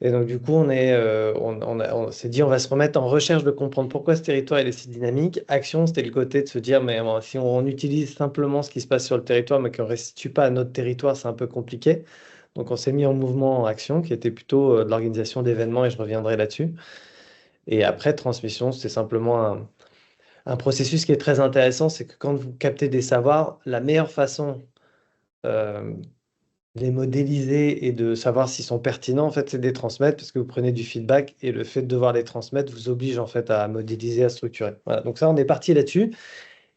Et donc, du coup, on s'est dit, on va se remettre en recherche de comprendre pourquoi ce territoire il est si dynamique. Action, c'était le côté de se dire, mais si on utilise simplement ce qui se passe sur le territoire, mais qu'on ne restitue pas à notre territoire, c'est un peu compliqué. Donc on s'est mis en mouvement en action, qui était plutôt de l'organisation d'événements, et je reviendrai là-dessus. Et après, transmission, c'est simplement un processus qui est très intéressant, c'est que quand vous captez des savoirs, la meilleure façon euh, de les modéliser et de savoir s'ils sont pertinents, en fait, c'est de les transmettre parce que vous prenez du feedback et le fait de devoir les transmettre vous oblige en fait à modéliser, à structurer. Voilà, donc ça, on est parti là-dessus.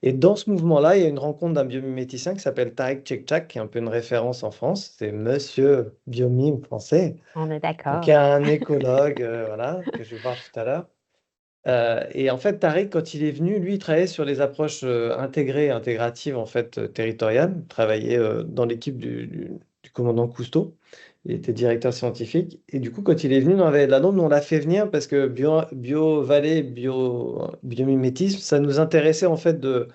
Et dans ce mouvement-là, il y a une rencontre d'un biomiméticien qui s'appelle Tarek Çekçak, qui est un peu une référence en France. C'est Monsieur Biomime français, On est donc il y d'accord. a un écologue, voilà, que je vais voir tout à l'heure. Et en fait, Tariq, quand il est venu, lui, il travaillait sur les approches intégrées, intégratives, en fait, territoriales. Il travaillait dans l'équipe du commandant Cousteau. Il était directeur scientifique. Et du coup, quand il est venu dans la vallée de la Drôme, nous, on l'a fait venir parce que bio-vallée, biomimétisme, ça nous intéressait, en fait, de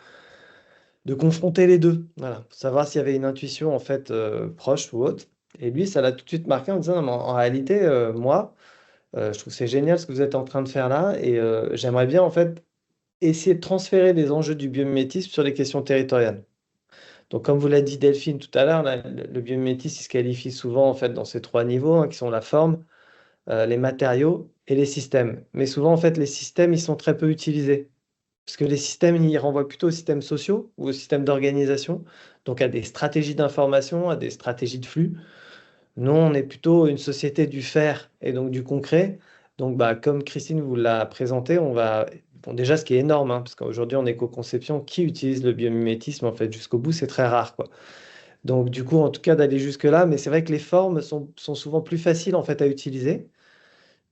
confronter les deux. Voilà, pour savoir s'il y avait une intuition, en fait, proche ou autre. Et lui, ça l'a tout de suite marqué en disant, non, mais en réalité, moi, je trouve que c'est génial ce que vous êtes en train de faire là et j'aimerais bien en fait essayer de transférer les enjeux du biomimétisme sur les questions territoriales. Donc comme vous l'a dit Delphine tout à l'heure, là, le biomimétisme il se qualifie souvent en fait dans ces trois niveaux hein, qui sont la forme, les matériaux et les systèmes. Mais souvent en fait les systèmes ils sont très peu utilisés parce que les systèmes ils renvoient plutôt aux systèmes sociaux ou aux systèmes d'organisation, donc à des stratégies d'information, à des stratégies de flux. Nous, on est plutôt une société du faire et donc du concret. Donc, bah, comme Christine vous l'a présenté, on va. Bon, déjà, ce qui est énorme, hein, parce qu'aujourd'hui, en éco-conception, qui utilise le biomimétisme en fait jusqu'au bout, c'est très rare, quoi. Donc, du coup, en tout cas, d'aller jusque-là, mais c'est vrai que les formes sont souvent plus faciles en fait à utiliser.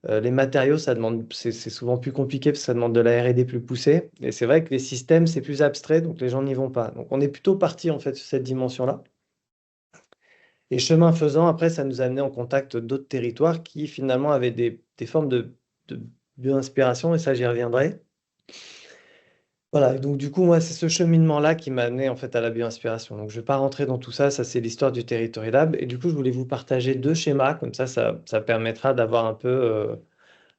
Les matériaux, ça demande, c'est souvent plus compliqué parce que ça demande de la R&D plus poussée. Et c'est vrai que les systèmes, c'est plus abstrait, donc les gens n'y vont pas. Donc, on est plutôt parti en fait sur cette dimension-là. Et chemin faisant, après, ça nous a amené en contact d'autres territoires qui finalement avaient des formes de bio-inspiration, et ça, j'y reviendrai. Voilà, et donc du coup, moi, c'est ce cheminement-là qui m'a amené en fait à la bio-inspiration. Donc je ne vais pas rentrer dans tout ça, ça c'est l'histoire du Territory Lab. Et du coup, je voulais vous partager deux schémas, comme ça permettra d'avoir un peu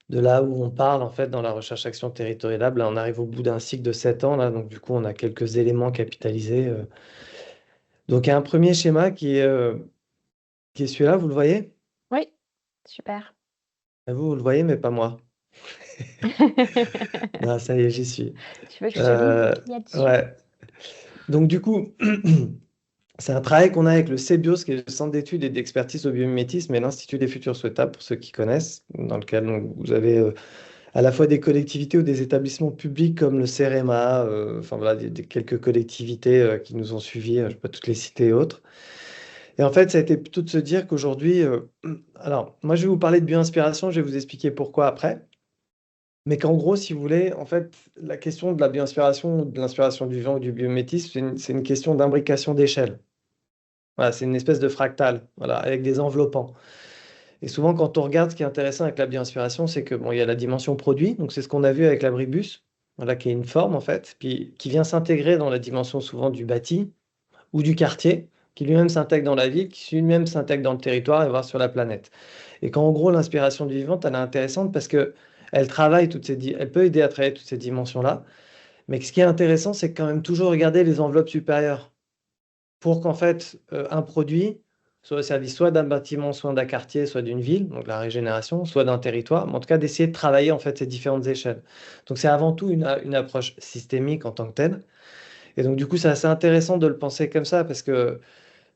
de là où on parle en fait dans la recherche-action Territory Lab. Là, on arrive au bout d'un cycle de 7 ans, là, donc du coup, on a quelques éléments capitalisés. Donc il y a un premier schéma qui est celui-là, vous le voyez? Oui, super. Vous le voyez, mais pas moi. Ah, ça y est, j'y suis. Tu veux que je te lise ce Euh, qu'il y a dessus? ouais. Donc, du coup, c'est un travail qu'on a avec le CEBIOS, qui est le Centre d'études et d'expertise au biomimétisme et l'Institut des futurs souhaitables, pour ceux qui connaissent, dans lequel donc, vous avez à la fois des collectivités ou des établissements publics comme le CEREMA, enfin voilà, quelques collectivités qui nous ont suivis, je ne vais pas toutes les citer et autres. Et en fait, ça a été plutôt de se dire qu'aujourd'hui, alors, moi, je vais vous parler de bio-inspiration, je vais vous expliquer pourquoi après. Mais qu'en gros, si vous voulez, en fait, la question de la bio-inspiration, de l'inspiration du vivant ou du biométisme, c'est une question d'imbrication d'échelle. Voilà, c'est une espèce de fractal, voilà, avec des enveloppants. Et souvent, quand on regarde, ce qui est intéressant avec la bio-inspiration, c'est que bon, il y a la dimension produit, donc c'est ce qu'on a vu avec l'abribus, voilà, qui est une forme en fait, puis qui vient s'intégrer dans la dimension souvent du bâti ou du quartier, qui lui-même s'intègre dans la ville, qui lui-même s'intègre dans le territoire et voire sur la planète. Et qu'en gros, l'inspiration du vivant, elle est intéressante parce que elle travaille elle peut aider à travailler toutes ces dimensions-là. Mais ce qui est intéressant, c'est quand même toujours regarder les enveloppes supérieures pour qu'en fait, un produit soit au service soit d'un bâtiment, soit d'un quartier, soit d'une ville, donc la régénération, soit d'un territoire, mais en tout cas d'essayer de travailler en fait ces différentes échelles. Donc c'est avant tout une approche systémique en tant que telle. Et donc du coup, c'est assez intéressant de le penser comme ça parce que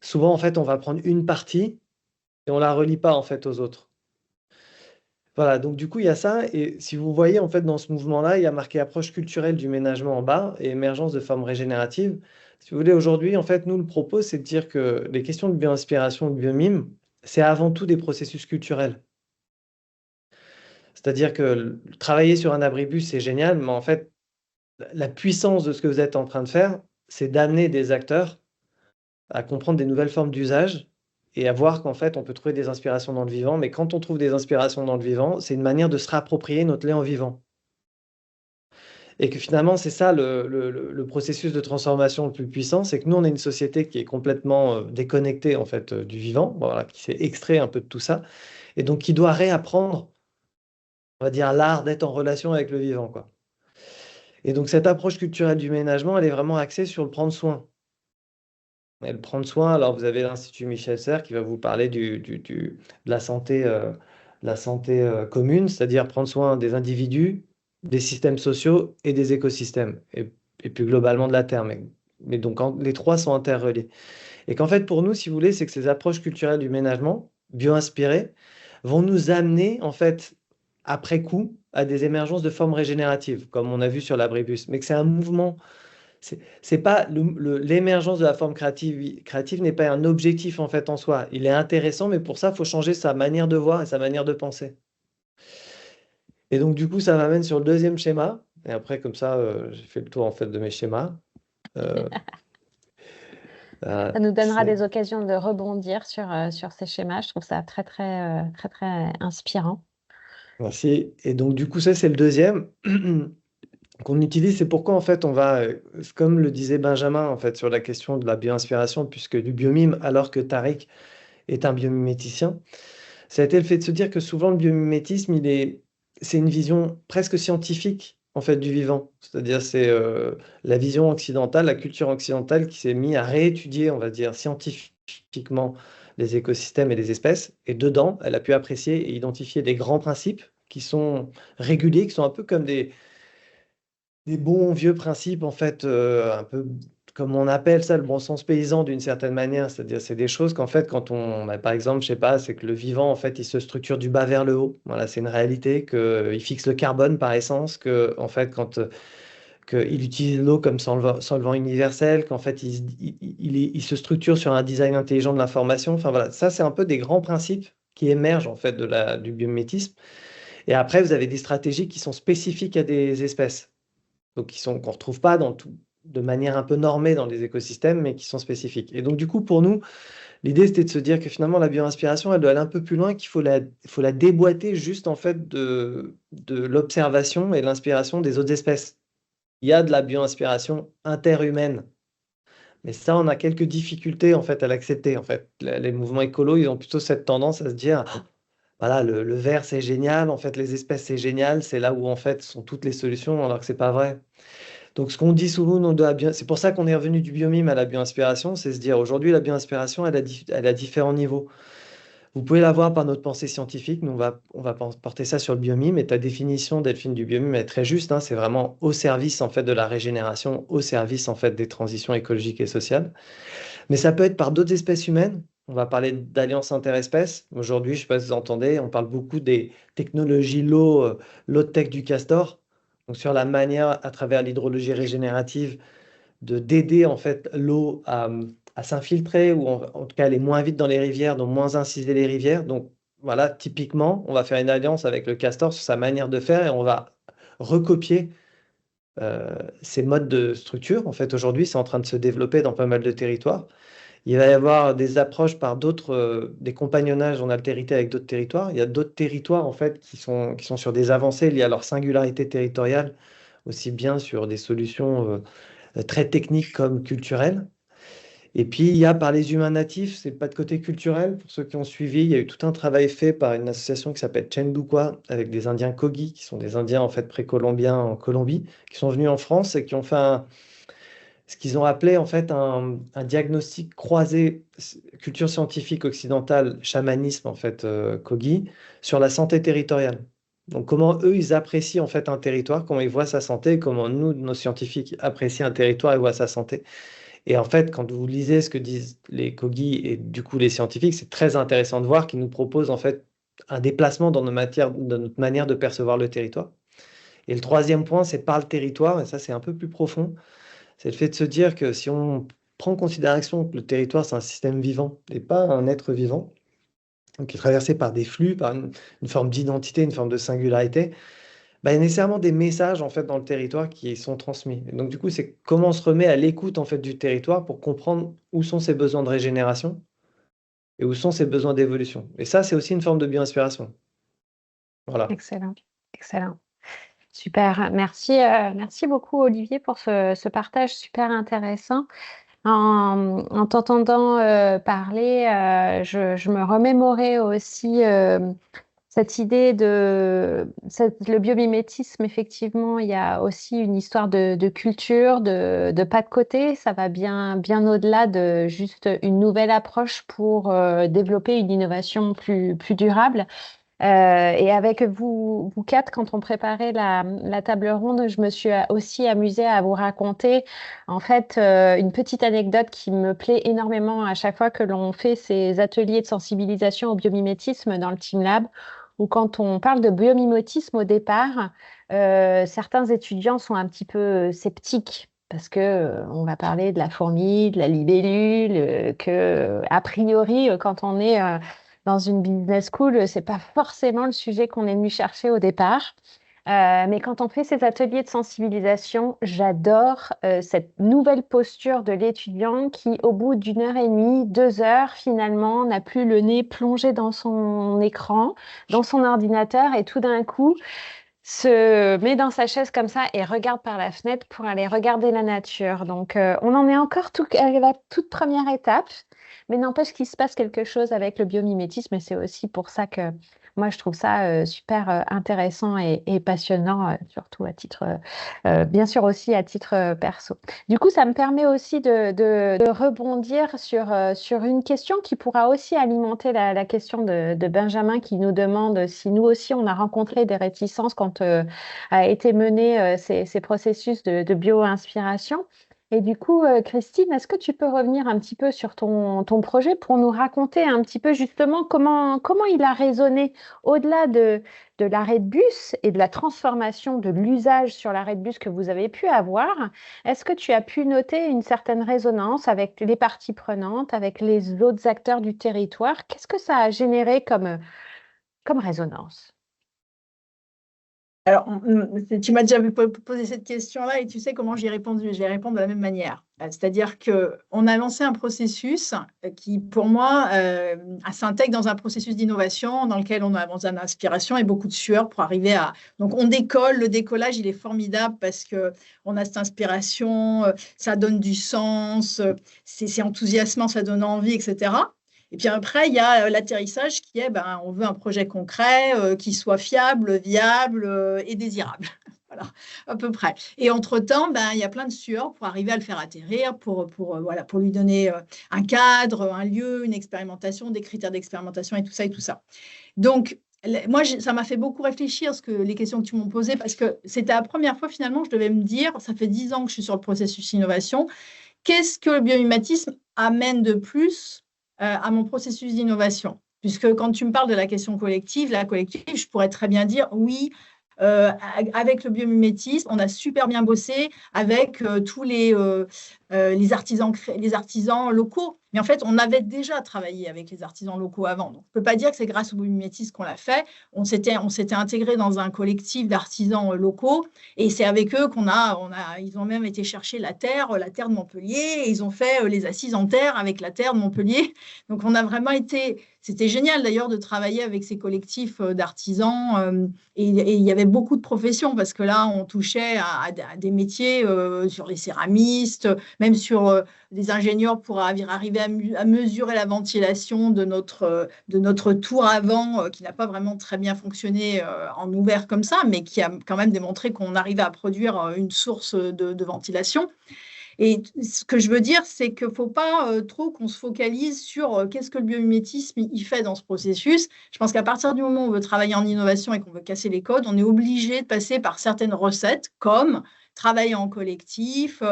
souvent en fait, on va prendre une partie et on la relie pas en fait aux autres. Voilà, donc du coup, il y a ça. Et si vous voyez, en fait, dans ce mouvement-là, il y a marqué approche culturelle du ménagement en bas et émergence de formes régénératives. Si vous voulez, aujourd'hui, en fait, nous, le propos, c'est de dire que les questions de bio-inspiration, de biomime, c'est avant tout des processus culturels. C'est-à-dire que travailler sur un abribus, c'est génial, mais en fait, la puissance de ce que vous êtes en train de faire, c'est d'amener des acteurs à comprendre des nouvelles formes d'usage et à voir qu'en fait, on peut trouver des inspirations dans le vivant. Mais quand on trouve des inspirations dans le vivant, c'est une manière de se réapproprier notre lait en vivant. Et que finalement, c'est ça le processus de transformation le plus puissant, c'est que nous, on est une société qui est complètement déconnectée en fait du vivant, voilà, qui s'est extrait un peu de tout ça, et donc qui doit réapprendre, on va dire, l'art d'être en relation avec le vivant, quoi. Et donc cette approche culturelle du ménagement, elle est vraiment axée sur le prendre soin. Et le prendre soin, alors vous avez l'Institut Michel Serres qui va vous parler de la santé commune, c'est-à-dire prendre soin des individus, des systèmes sociaux et des écosystèmes, et plus globalement de la Terre. Mais donc les trois sont interreliés. Et qu'en fait, pour nous, si vous voulez, c'est que ces approches culturelles du ménagement, bio-inspirées, vont nous amener, en fait, après coup, à des émergences de formes régénératives, comme on a vu sur l'abribus. Mais que c'est un mouvement, c'est pas l'émergence de la forme créative n'est pas un objectif, en fait, en soi. Il est intéressant, mais pour ça, il faut changer sa manière de voir et sa manière de penser. Et donc, du coup, ça m'amène sur le deuxième schéma. Et après, comme ça, j'ai fait le tour, en fait, de mes schémas. Euh, Ça nous donnera c'est... des occasions de rebondir sur ces schémas. Je trouve ça très, très, très, très inspirant. Merci. Et donc, du coup, ça, c'est le deuxième qu'on utilise. C'est pourquoi, en fait, comme le disait Benjamin, en fait, sur la question de la bio-inspiration, puisque du biomime, alors que Tariq est un biomiméticien, ça a été le fait de se dire que souvent, le biomimétisme, c'est une vision presque scientifique, en fait, du vivant. C'est-à-dire, c'est la vision occidentale, la culture occidentale qui s'est mise à réétudier, on va dire, scientifiquement les écosystèmes et les espèces. Et dedans, elle a pu apprécier et identifier des grands principes qui sont réguliers, qui sont un peu comme des bons vieux principes, en fait, un peu comme on appelle ça le bon sens paysan d'une certaine manière. C'est-à-dire, c'est des choses qu'en fait, bah, par exemple, je sais pas, c'est que le vivant, en fait, il se structure du bas vers le haut. Voilà, c'est une réalité, qu'il fixe le carbone par essence, que, en fait, qu'il utilise l'eau comme solvant universel, qu'en fait, il se structure sur un design intelligent de l'information. Enfin, voilà, ça, c'est un peu des grands principes qui émergent, en fait, du biomimétisme. Et après, vous avez des stratégies qui sont spécifiques à des espèces. Donc qu'on retrouve pas de manière un peu normée dans les écosystèmes, mais qui sont spécifiques. Et donc, du coup, pour nous, l'idée, c'était de se dire que finalement, la bioinspiration, elle doit aller un peu plus loin, qu'il faut la déboîter juste, en fait, de l'observation et l'inspiration des autres espèces. Il y a de la bioinspiration interhumaine, mais ça, on a quelques difficultés, en fait, à l'accepter, en fait. Les mouvements écolos, ils ont plutôt cette tendance à se dire, voilà, le vert, c'est génial, en fait, les espèces, c'est génial, c'est là où, en fait, sont toutes les solutions, alors que c'est pas vrai. Donc, ce qu'on dit souvent, c'est pour ça qu'on est revenu du biomime à la bioinspiration, c'est se dire aujourd'hui, la bioinspiration, elle a différents niveaux. Vous pouvez l'avoir par notre pensée scientifique, nous, on va porter ça sur le biomime, et ta définition, Delphine, du biomime est très juste, hein, c'est vraiment au service, en fait, de la régénération, au service, en fait, des transitions écologiques et sociales. Mais ça peut être par d'autres espèces humaines. On va parler d'alliances interespèces. Aujourd'hui, je ne sais pas si vous entendez, on parle beaucoup des technologies low-tech du castor. Donc, sur la manière, à travers l'hydrologie régénérative, d'aider en fait l'eau à s'infiltrer ou en tout cas aller moins vite dans les rivières, donc moins inciser les rivières. Donc, voilà, typiquement, on va faire une alliance avec le castor sur sa manière de faire et on va recopier ces modes de structure. En fait, aujourd'hui, c'est en train de se développer dans pas mal de territoires. Il va y avoir des approches par des compagnonnages en altérité avec d'autres territoires. Il y a d'autres territoires en fait qui sont sur des avancées liées à leur singularité territoriale, aussi bien sur des solutions très techniques comme culturelles. Et puis il y a par les humains natifs, c'est pas de côté culturel. Pour ceux qui ont suivi, il y a eu tout un travail fait par une association qui s'appelle Chendukwa avec des Indiens Kogi, qui sont des Indiens en fait précolombiens en Colombie, qui sont venus en France et qui ont fait ce qu'ils ont appelé en fait un diagnostic croisé culture scientifique occidentale, chamanisme en fait Kogi, sur la santé territoriale. Donc comment eux ils apprécient en fait un territoire, comment ils voient sa santé, comment nous nos scientifiques apprécient un territoire et voient sa santé. Et en fait quand vous lisez ce que disent les Kogi et du coup les scientifiques, c'est très intéressant de voir qu'ils nous proposent en fait un déplacement dans notre manière de percevoir le territoire. Et le troisième point, c'est par le territoire, et ça c'est un peu plus profond. C'est le fait de se dire que si on prend en considération que le territoire, c'est un système vivant et pas un être vivant, donc qui est traversé par des flux, par une forme d'identité, une forme de singularité, bah, il y a nécessairement des messages en fait dans le territoire qui sont transmis. Et donc du coup, c'est comment on se remet à l'écoute en fait du territoire pour comprendre où sont ses besoins de régénération et où sont ses besoins d'évolution. Et ça, c'est aussi une forme de bio-inspiration. Voilà. Excellent, excellent. Super. Merci, merci beaucoup, Olivier, pour ce partage super intéressant. En t'entendant parler, je me remémorais aussi cette idée le biomimétisme, effectivement, il y a aussi une histoire de culture, de pas de côté. Ça va bien au-delà de juste une nouvelle approche pour développer une innovation plus durable. Et avec vous quatre, quand on préparait la table ronde, je me suis aussi amusée à vous raconter en fait une petite anecdote qui me plaît énormément à chaque fois que l'on fait ces ateliers de sensibilisation au biomimétisme dans le Team Lab, où quand on parle de biomimétisme au départ, certains étudiants sont un petit peu sceptiques. Parce que on va parler de la fourmi, de la libellule, a priori, quand on est dans une business school, c'est pas forcément le sujet qu'on est venu chercher au départ. Mais quand on fait ces ateliers de sensibilisation, j'adore cette nouvelle posture de l'étudiant qui, au bout d'une heure et demie, 2 heures, finalement, n'a plus le nez plongé dans son écran, dans son ordinateur, et tout d'un coup, se met dans sa chaise comme ça et regarde par la fenêtre pour aller regarder la nature. Donc, on en est encore à la toute première étape, mais n'empêche qu'il se passe quelque chose avec le biomimétisme et c'est aussi pour ça que moi, je trouve ça super intéressant et passionnant, surtout à titre, bien sûr aussi à titre perso. Du coup, ça me permet aussi de rebondir sur une question qui pourra aussi alimenter la question de Benjamin qui nous demande si nous aussi on a rencontré des réticences quand a été mené ces processus de bio-inspiration. Et du coup, Christine, est-ce que tu peux revenir un petit peu sur ton projet pour nous raconter un petit peu justement comment il a résonné au-delà de l'arrêt de bus et de la transformation de l'usage sur l'arrêt de bus que vous avez pu avoir? Est-ce que tu as pu noter une certaine résonance avec les parties prenantes, avec les autres acteurs du territoire? Qu'est-ce que ça a généré comme résonance? Alors, tu m'as déjà posé cette question-là et tu sais comment j'y répondu. Je vais répondre de la même manière. C'est-à-dire qu'on a lancé un processus qui, pour moi, s'intègre dans un processus d'innovation dans lequel on a besoin d'inspiration et beaucoup de sueur pour arriver à… Donc, on décolle. Le décollage, il est formidable parce qu'on a cette inspiration, ça donne du sens, c'est enthousiasmant, ça donne envie, etc. Et puis après, il y a l'atterrissage qui est, on veut un projet concret, qui soit fiable, viable et désirable. Voilà, à peu près. Et entre-temps, il y a plein de sueurs pour arriver à le faire atterrir, pour lui donner un cadre, un lieu, une expérimentation, des critères d'expérimentation et tout ça et tout ça. Donc, moi, ça m'a fait beaucoup réfléchir les questions que tu m'as posées parce que c'était la première fois finalement je devais me dire, ça fait 10 ans que je suis sur le processus innovation, qu'est-ce que le biomimétisme amène de plus à mon processus d'innovation. Puisque quand tu me parles de la question collective, je pourrais très bien dire oui, avec le biomimétisme, on a super bien bossé avec tous les artisans locaux. Mais en fait, on avait déjà travaillé avec les artisans locaux avant. Donc, on ne peut pas dire que c'est grâce au biomimétisme qu'on l'a fait. On s'était intégré dans un collectif d'artisans locaux et c'est avec eux ils ont même été chercher la terre de Montpellier et ils ont fait les assises en terre avec la terre de Montpellier. Donc, on a vraiment été… C'était génial d'ailleurs de travailler avec ces collectifs d'artisans et il y avait beaucoup de professions parce que là, on touchait à des métiers sur les céramistes, même sur des ingénieurs pour arriver à mesurer la ventilation de notre tour avant qui n'a pas vraiment très bien fonctionné en ouvert comme ça, mais qui a quand même démontré qu'on arrivait à produire une source de ventilation. Et ce que je veux dire, c'est qu'il ne faut pas trop qu'on se focalise sur qu'est-ce que le biomimétisme il fait dans ce processus. Je pense qu'à partir du moment où on veut travailler en innovation et qu'on veut casser les codes, on est obligé de passer par certaines recettes comme travailler en collectif,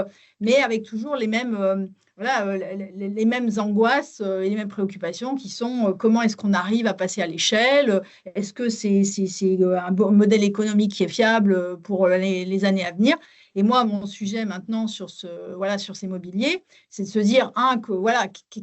mais avec toujours les mêmes… les mêmes angoisses et les mêmes préoccupations qui sont comment est-ce qu'on arrive à passer à l'échelle, est-ce que c'est un bon modèle économique qui est fiable pour les années à venir. Et moi, mon sujet maintenant sur ces mobiliers, c'est de se dire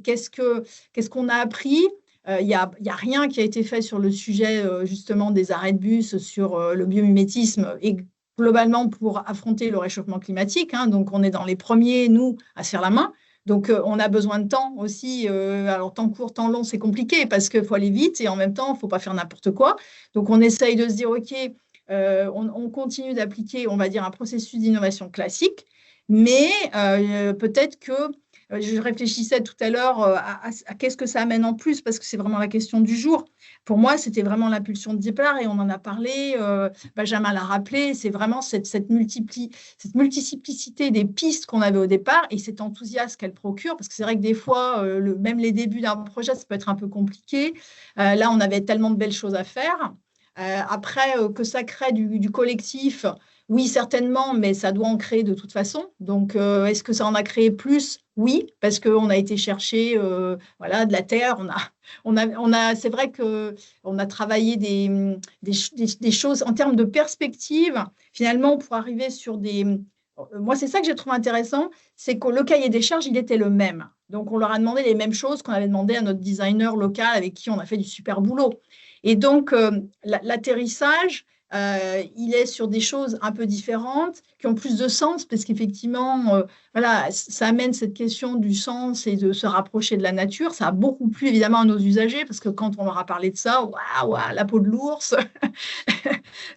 qu'est-ce qu'on a appris. Il n'y a rien qui a été fait sur le sujet justement des arrêts de bus, sur le biomimétisme et globalement pour affronter le réchauffement climatique. Donc, on est dans les premiers, nous, à se faire la main. Donc, on a besoin de temps aussi. Alors, temps court, temps long, c'est compliqué parce qu'il faut aller vite et en même temps, il ne faut pas faire n'importe quoi. Donc, on essaye de se dire, OK, on continue d'appliquer, on va dire, un processus d'innovation classique, mais peut-être que je réfléchissais tout à l'heure à qu'est-ce que ça amène en plus, parce que c'est vraiment la question du jour. Pour moi, c'était vraiment l'impulsion de départ et on en a parlé, Benjamin l'a rappelé, c'est vraiment cette multiplicité des pistes qu'on avait au départ et cet enthousiasme qu'elle procure, parce que c'est vrai que des fois, même les débuts d'un projet, ça peut être un peu compliqué. Là, on avait tellement de belles choses à faire. Après, que ça crée du collectif, oui, certainement, mais ça doit en créer de toute façon. Donc, est-ce que ça en a créé plus? Oui, parce qu'on a été chercher voilà, de la terre. C'est vrai qu'on a travaillé des choses en termes de perspective, finalement, pour arriver sur des… Moi, c'est ça que j'ai trouvé intéressant, c'est que le cahier des charges, il était le même. Donc, on leur a demandé les mêmes choses qu'on avait demandé à notre designer local avec qui on a fait du super boulot. Et donc, l'atterrissage, il est sur des choses un peu différentes, qui ont plus de sens, parce qu'effectivement, voilà, ça amène cette question du sens et de se rapprocher de la nature. Ça a beaucoup plu évidemment à nos usagers, parce que quand on leur a parlé de ça, waouh, la peau de l'ours,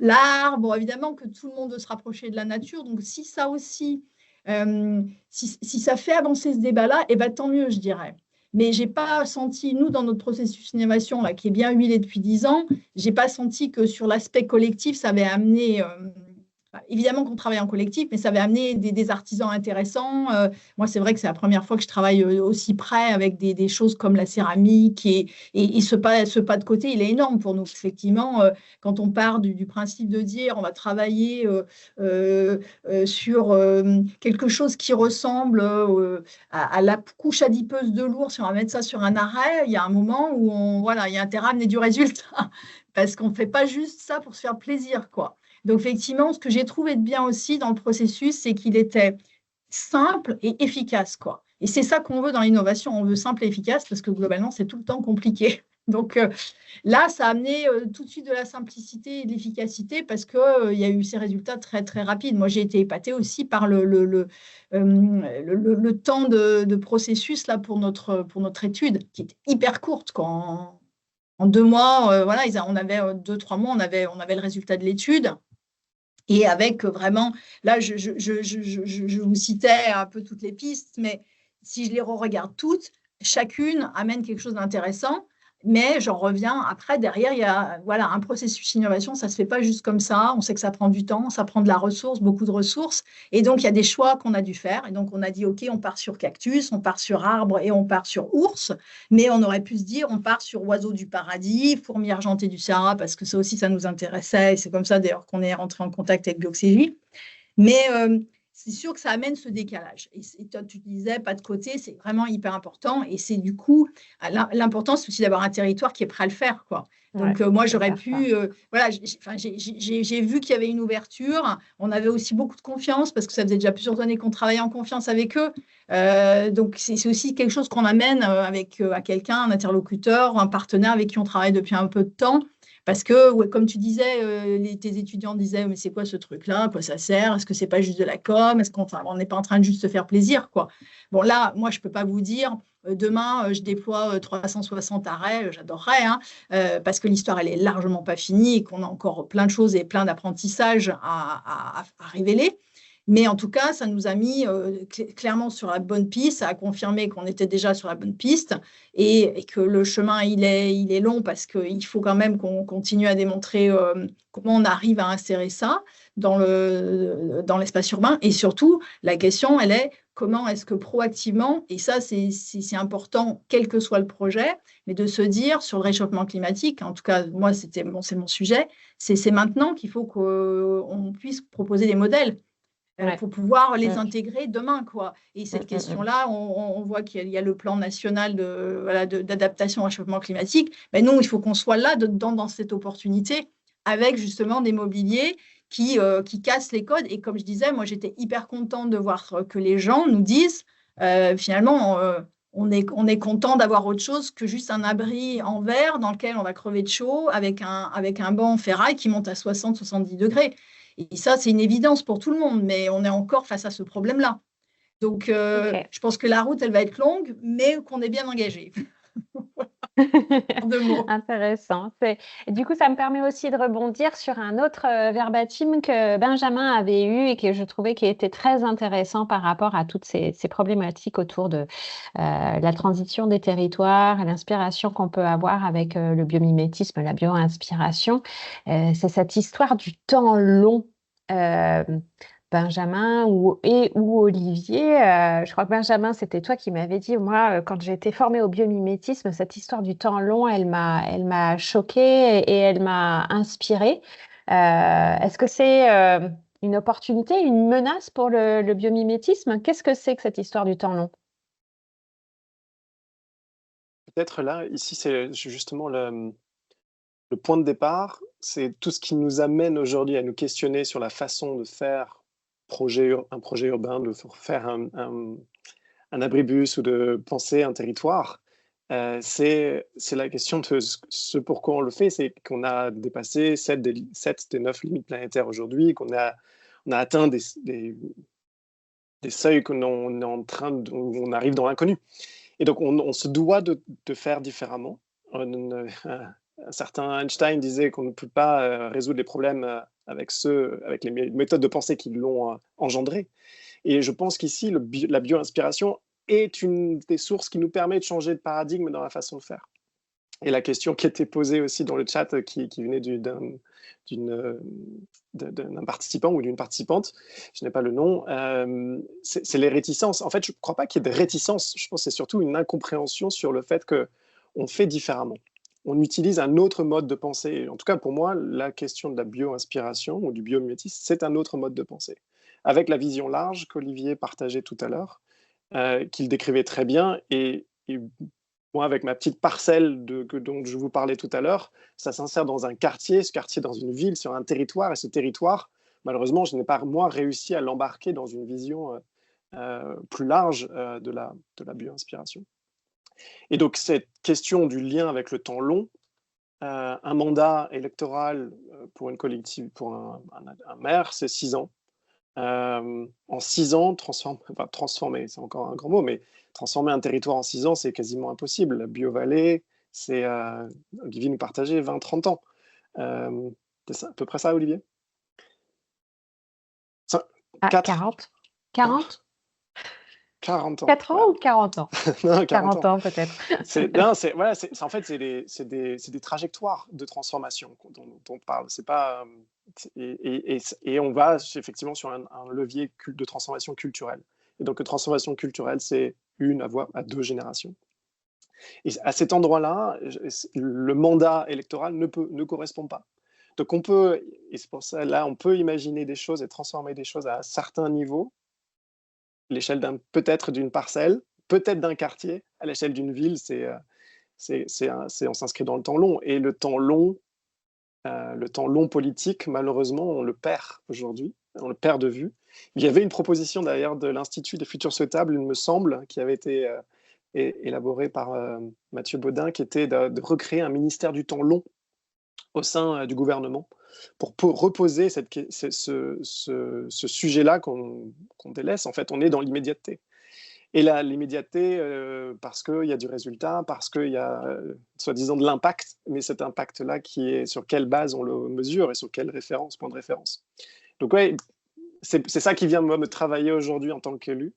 l'arbre, évidemment que tout le monde veut se rapprocher de la nature. Donc, si ça aussi, si ça fait avancer ce débat-là, eh ben, tant mieux, je dirais. Mais je n'ai pas senti, nous, dans notre processus d'innovation, là, qui est bien huilé depuis 10 ans, je n'ai pas senti que sur l'aspect collectif, ça avait amené… évidemment qu'on travaille en collectif, mais ça avait amené des artisans intéressants. Moi, c'est vrai que c'est la première fois que je travaille aussi près avec des choses comme la céramique. Et ce pas de côté, il est énorme pour nous. Effectivement, quand on part du principe de dire on va travailler sur quelque chose qui ressemble à la couche adipeuse de l'ours, si on va mettre ça sur un arrêt, il y a un moment où voilà, il y a intérêt à amener du résultat. Parce qu'on ne fait pas juste ça pour se faire plaisir, quoi. Donc, effectivement, ce que j'ai trouvé de bien aussi dans le processus, c'est qu'il était simple et efficace, quoi. Et c'est ça qu'on veut dans l'innovation. On veut simple et efficace parce que globalement, c'est tout le temps compliqué. Donc, là, ça a amené tout de suite de la simplicité et de l'efficacité parce qu'il y a eu ces résultats très, très rapides. Moi, j'ai été épatée aussi par le temps de processus là, pour notre étude, qui est hyper courte, quoi. En 2 mois, voilà, on avait 2-3 mois, on avait le résultat de l'étude. Et avec vraiment, là, je vous citais un peu toutes les pistes, mais si je les regarde toutes, chacune amène quelque chose d'intéressant. Mais j'en reviens, après, derrière, il y a voilà, un processus d'innovation, ça ne se fait pas juste comme ça. On sait que ça prend du temps, ça prend de la ressource, beaucoup de ressources. Et donc, il y a des choix qu'on a dû faire. Et donc, on a dit, OK, on part sur cactus, on part sur arbre et on part sur ours. Mais on aurait pu se dire, on part sur oiseau du paradis, fourmi argentée du Sahara, parce que ça aussi, ça nous intéressait. Et c'est comme ça, d'ailleurs, qu'on est rentré en contact avec Bioxégie. Mais c'est sûr que ça amène ce décalage. Et toi, tu disais, pas de côté, c'est vraiment hyper important. Et c'est du coup, l'important, c'est aussi d'avoir un territoire qui est prêt à le faire, quoi. Donc, moi, j'aurais pu… voilà, j'ai vu qu'il y avait une ouverture. On avait aussi beaucoup de confiance parce que ça faisait déjà plusieurs années qu'on travaillait en confiance avec eux. Donc, c'est aussi quelque chose qu'on amène avec à quelqu'un, un interlocuteur, un partenaire avec qui on travaille depuis un peu de temps. Parce que, ouais, comme tu disais, tes étudiants disaient, mais c'est quoi ce truc-là? À quoi ça sert? Est-ce que c'est pas juste de la com? Est-ce qu'on n'est pas en train de juste se faire plaisir, quoi? Bon, là, moi, je peux pas vous dire, demain, je déploie 360 arrêts, j'adorerais, hein, parce que l'histoire, elle est largement pas finie et qu'on a encore plein de choses et plein d'apprentissages à révéler. Mais en tout cas, ça nous a mis clairement sur la bonne piste, ça a confirmé qu'on était déjà sur la bonne piste et que le chemin, il est long parce qu'il faut quand même qu'on continue à démontrer comment on arrive à insérer ça dans l'espace urbain. Et surtout, la question, elle est comment est-ce que proactivement, et ça, c'est important, quel que soit le projet, mais de se dire sur le réchauffement climatique, en tout cas, moi, c'est mon sujet, c'est maintenant qu'il faut qu'on puisse proposer des modèles. Pour pouvoir les intégrer demain, quoi. Et cette question-là, on voit qu'il y a le plan national d'adaptation au réchauffement climatique. Mais nous, il faut qu'on soit là dans cette opportunité avec justement des mobiliers qui cassent les codes. Et comme je disais, moi, j'étais hyper contente de voir que les gens nous disent finalement, on est content d'avoir autre chose que juste un abri en verre dans lequel on va crever de chaud avec un banc en ferraille qui monte à 60-70 degrés. Et ça, c'est une évidence pour tout le monde, mais on est encore face à ce problème-là. Donc, je pense que la route, elle va être longue, mais qu'on est bien engagé. En 2 mots. Intéressant. Du coup, ça me permet aussi de rebondir sur un autre verbatim que Benjamin avait eu et que je trouvais qui était très intéressant par rapport à toutes ces problématiques autour de la transition des territoires, l'inspiration qu'on peut avoir avec le biomimétisme, la bio-inspiration. C'est cette histoire du temps long. Euh, Benjamin ou Olivier, je crois que Benjamin, c'était toi qui m'avais dit, moi, quand j'ai été formée au biomimétisme, cette histoire du temps long, elle m'a choquée et elle m'a inspirée. Est-ce que c'est une opportunité, une menace pour le biomimétisme? Qu'est-ce que c'est que cette histoire du temps long? Peut-être là, ici, c'est justement le point de départ, c'est tout ce qui nous amène aujourd'hui à nous questionner sur la façon de faire un projet urbain, de faire un abribus ou de penser un territoire. C'est la question de ce pourquoi on le fait, c'est qu'on a dépassé 7 des 9 limites planétaires aujourd'hui, on a atteint des seuils qu'on est en train où on arrive dans l'inconnu. Et donc, on se doit de faire différemment. Un certain Einstein disait qu'on ne peut pas résoudre les problèmes avec les méthodes de pensée qui l'ont engendré. Et je pense qu'ici, la bio-inspiration est une des sources qui nous permet de changer de paradigme dans la façon de faire. Et la question qui était posée aussi dans le chat, qui venait d'un participant ou d'une participante, je n'ai pas le nom, c'est les réticences. En fait, je ne crois pas qu'il y ait de réticences. Je pense que c'est surtout une incompréhension sur le fait qu'on fait différemment. On utilise un autre mode de pensée. En tout cas, pour moi, la question de la bio-inspiration ou du biomimétisme, c'est un autre mode de pensée. Avec la vision large qu'Olivier partageait tout à l'heure, qu'il décrivait très bien, et moi, avec ma petite parcelle dont je vous parlais tout à l'heure, ça s'insère dans un quartier, ce quartier dans une ville, sur un territoire, et ce territoire, malheureusement, je n'ai pas, moi, réussi à l'embarquer dans une vision plus large de la bio-inspiration. Et donc, cette question du lien avec le temps long, un mandat électoral pour une collectivité, pour un maire, c'est 6 ans. En 6 ans, transformer, c'est encore un grand mot, mais transformer un territoire en 6 ans, c'est quasiment impossible. La Bio-Vallée, c'est, Olivier nous partageait 20-30 ans. C'est à peu près ça, Olivier? 40? 40? 40 ans. 4 ans ou 40 ans? Non, 40 ans peut-être. En fait, c'est des trajectoires de transformation dont on parle. C'est pas, et on va effectivement sur un levier de transformation culturelle. Et donc, transformation culturelle, c'est 1 à 2 générations. Et à cet endroit-là, le mandat électoral ne correspond pas. Donc, et c'est pour ça, là, on peut imaginer des choses et transformer des choses à un certain niveau, l'échelle peut-être d'une parcelle, peut-être d'un quartier. À l'échelle d'une ville, on s'inscrit dans le temps long. Et le temps long politique, malheureusement, on le perd aujourd'hui, on le perd de vue. Il y avait une proposition d'ailleurs de l'Institut des futurs souhaitables, il me semble, qui avait été élaborée par Mathieu Baudin, qui était de recréer un ministère du temps long au sein du gouvernement pour reposer ce sujet-là qu'on délaisse. En fait, on est dans l'immédiateté. Et là, l'immédiateté, parce qu'il y a du résultat, parce qu'il y a soi-disant de l'impact, mais cet impact-là, sur quelle base on le mesure et sur quelle point de référence. Donc ouais, c'est ça qui vient me travailler aujourd'hui en tant qu'élu,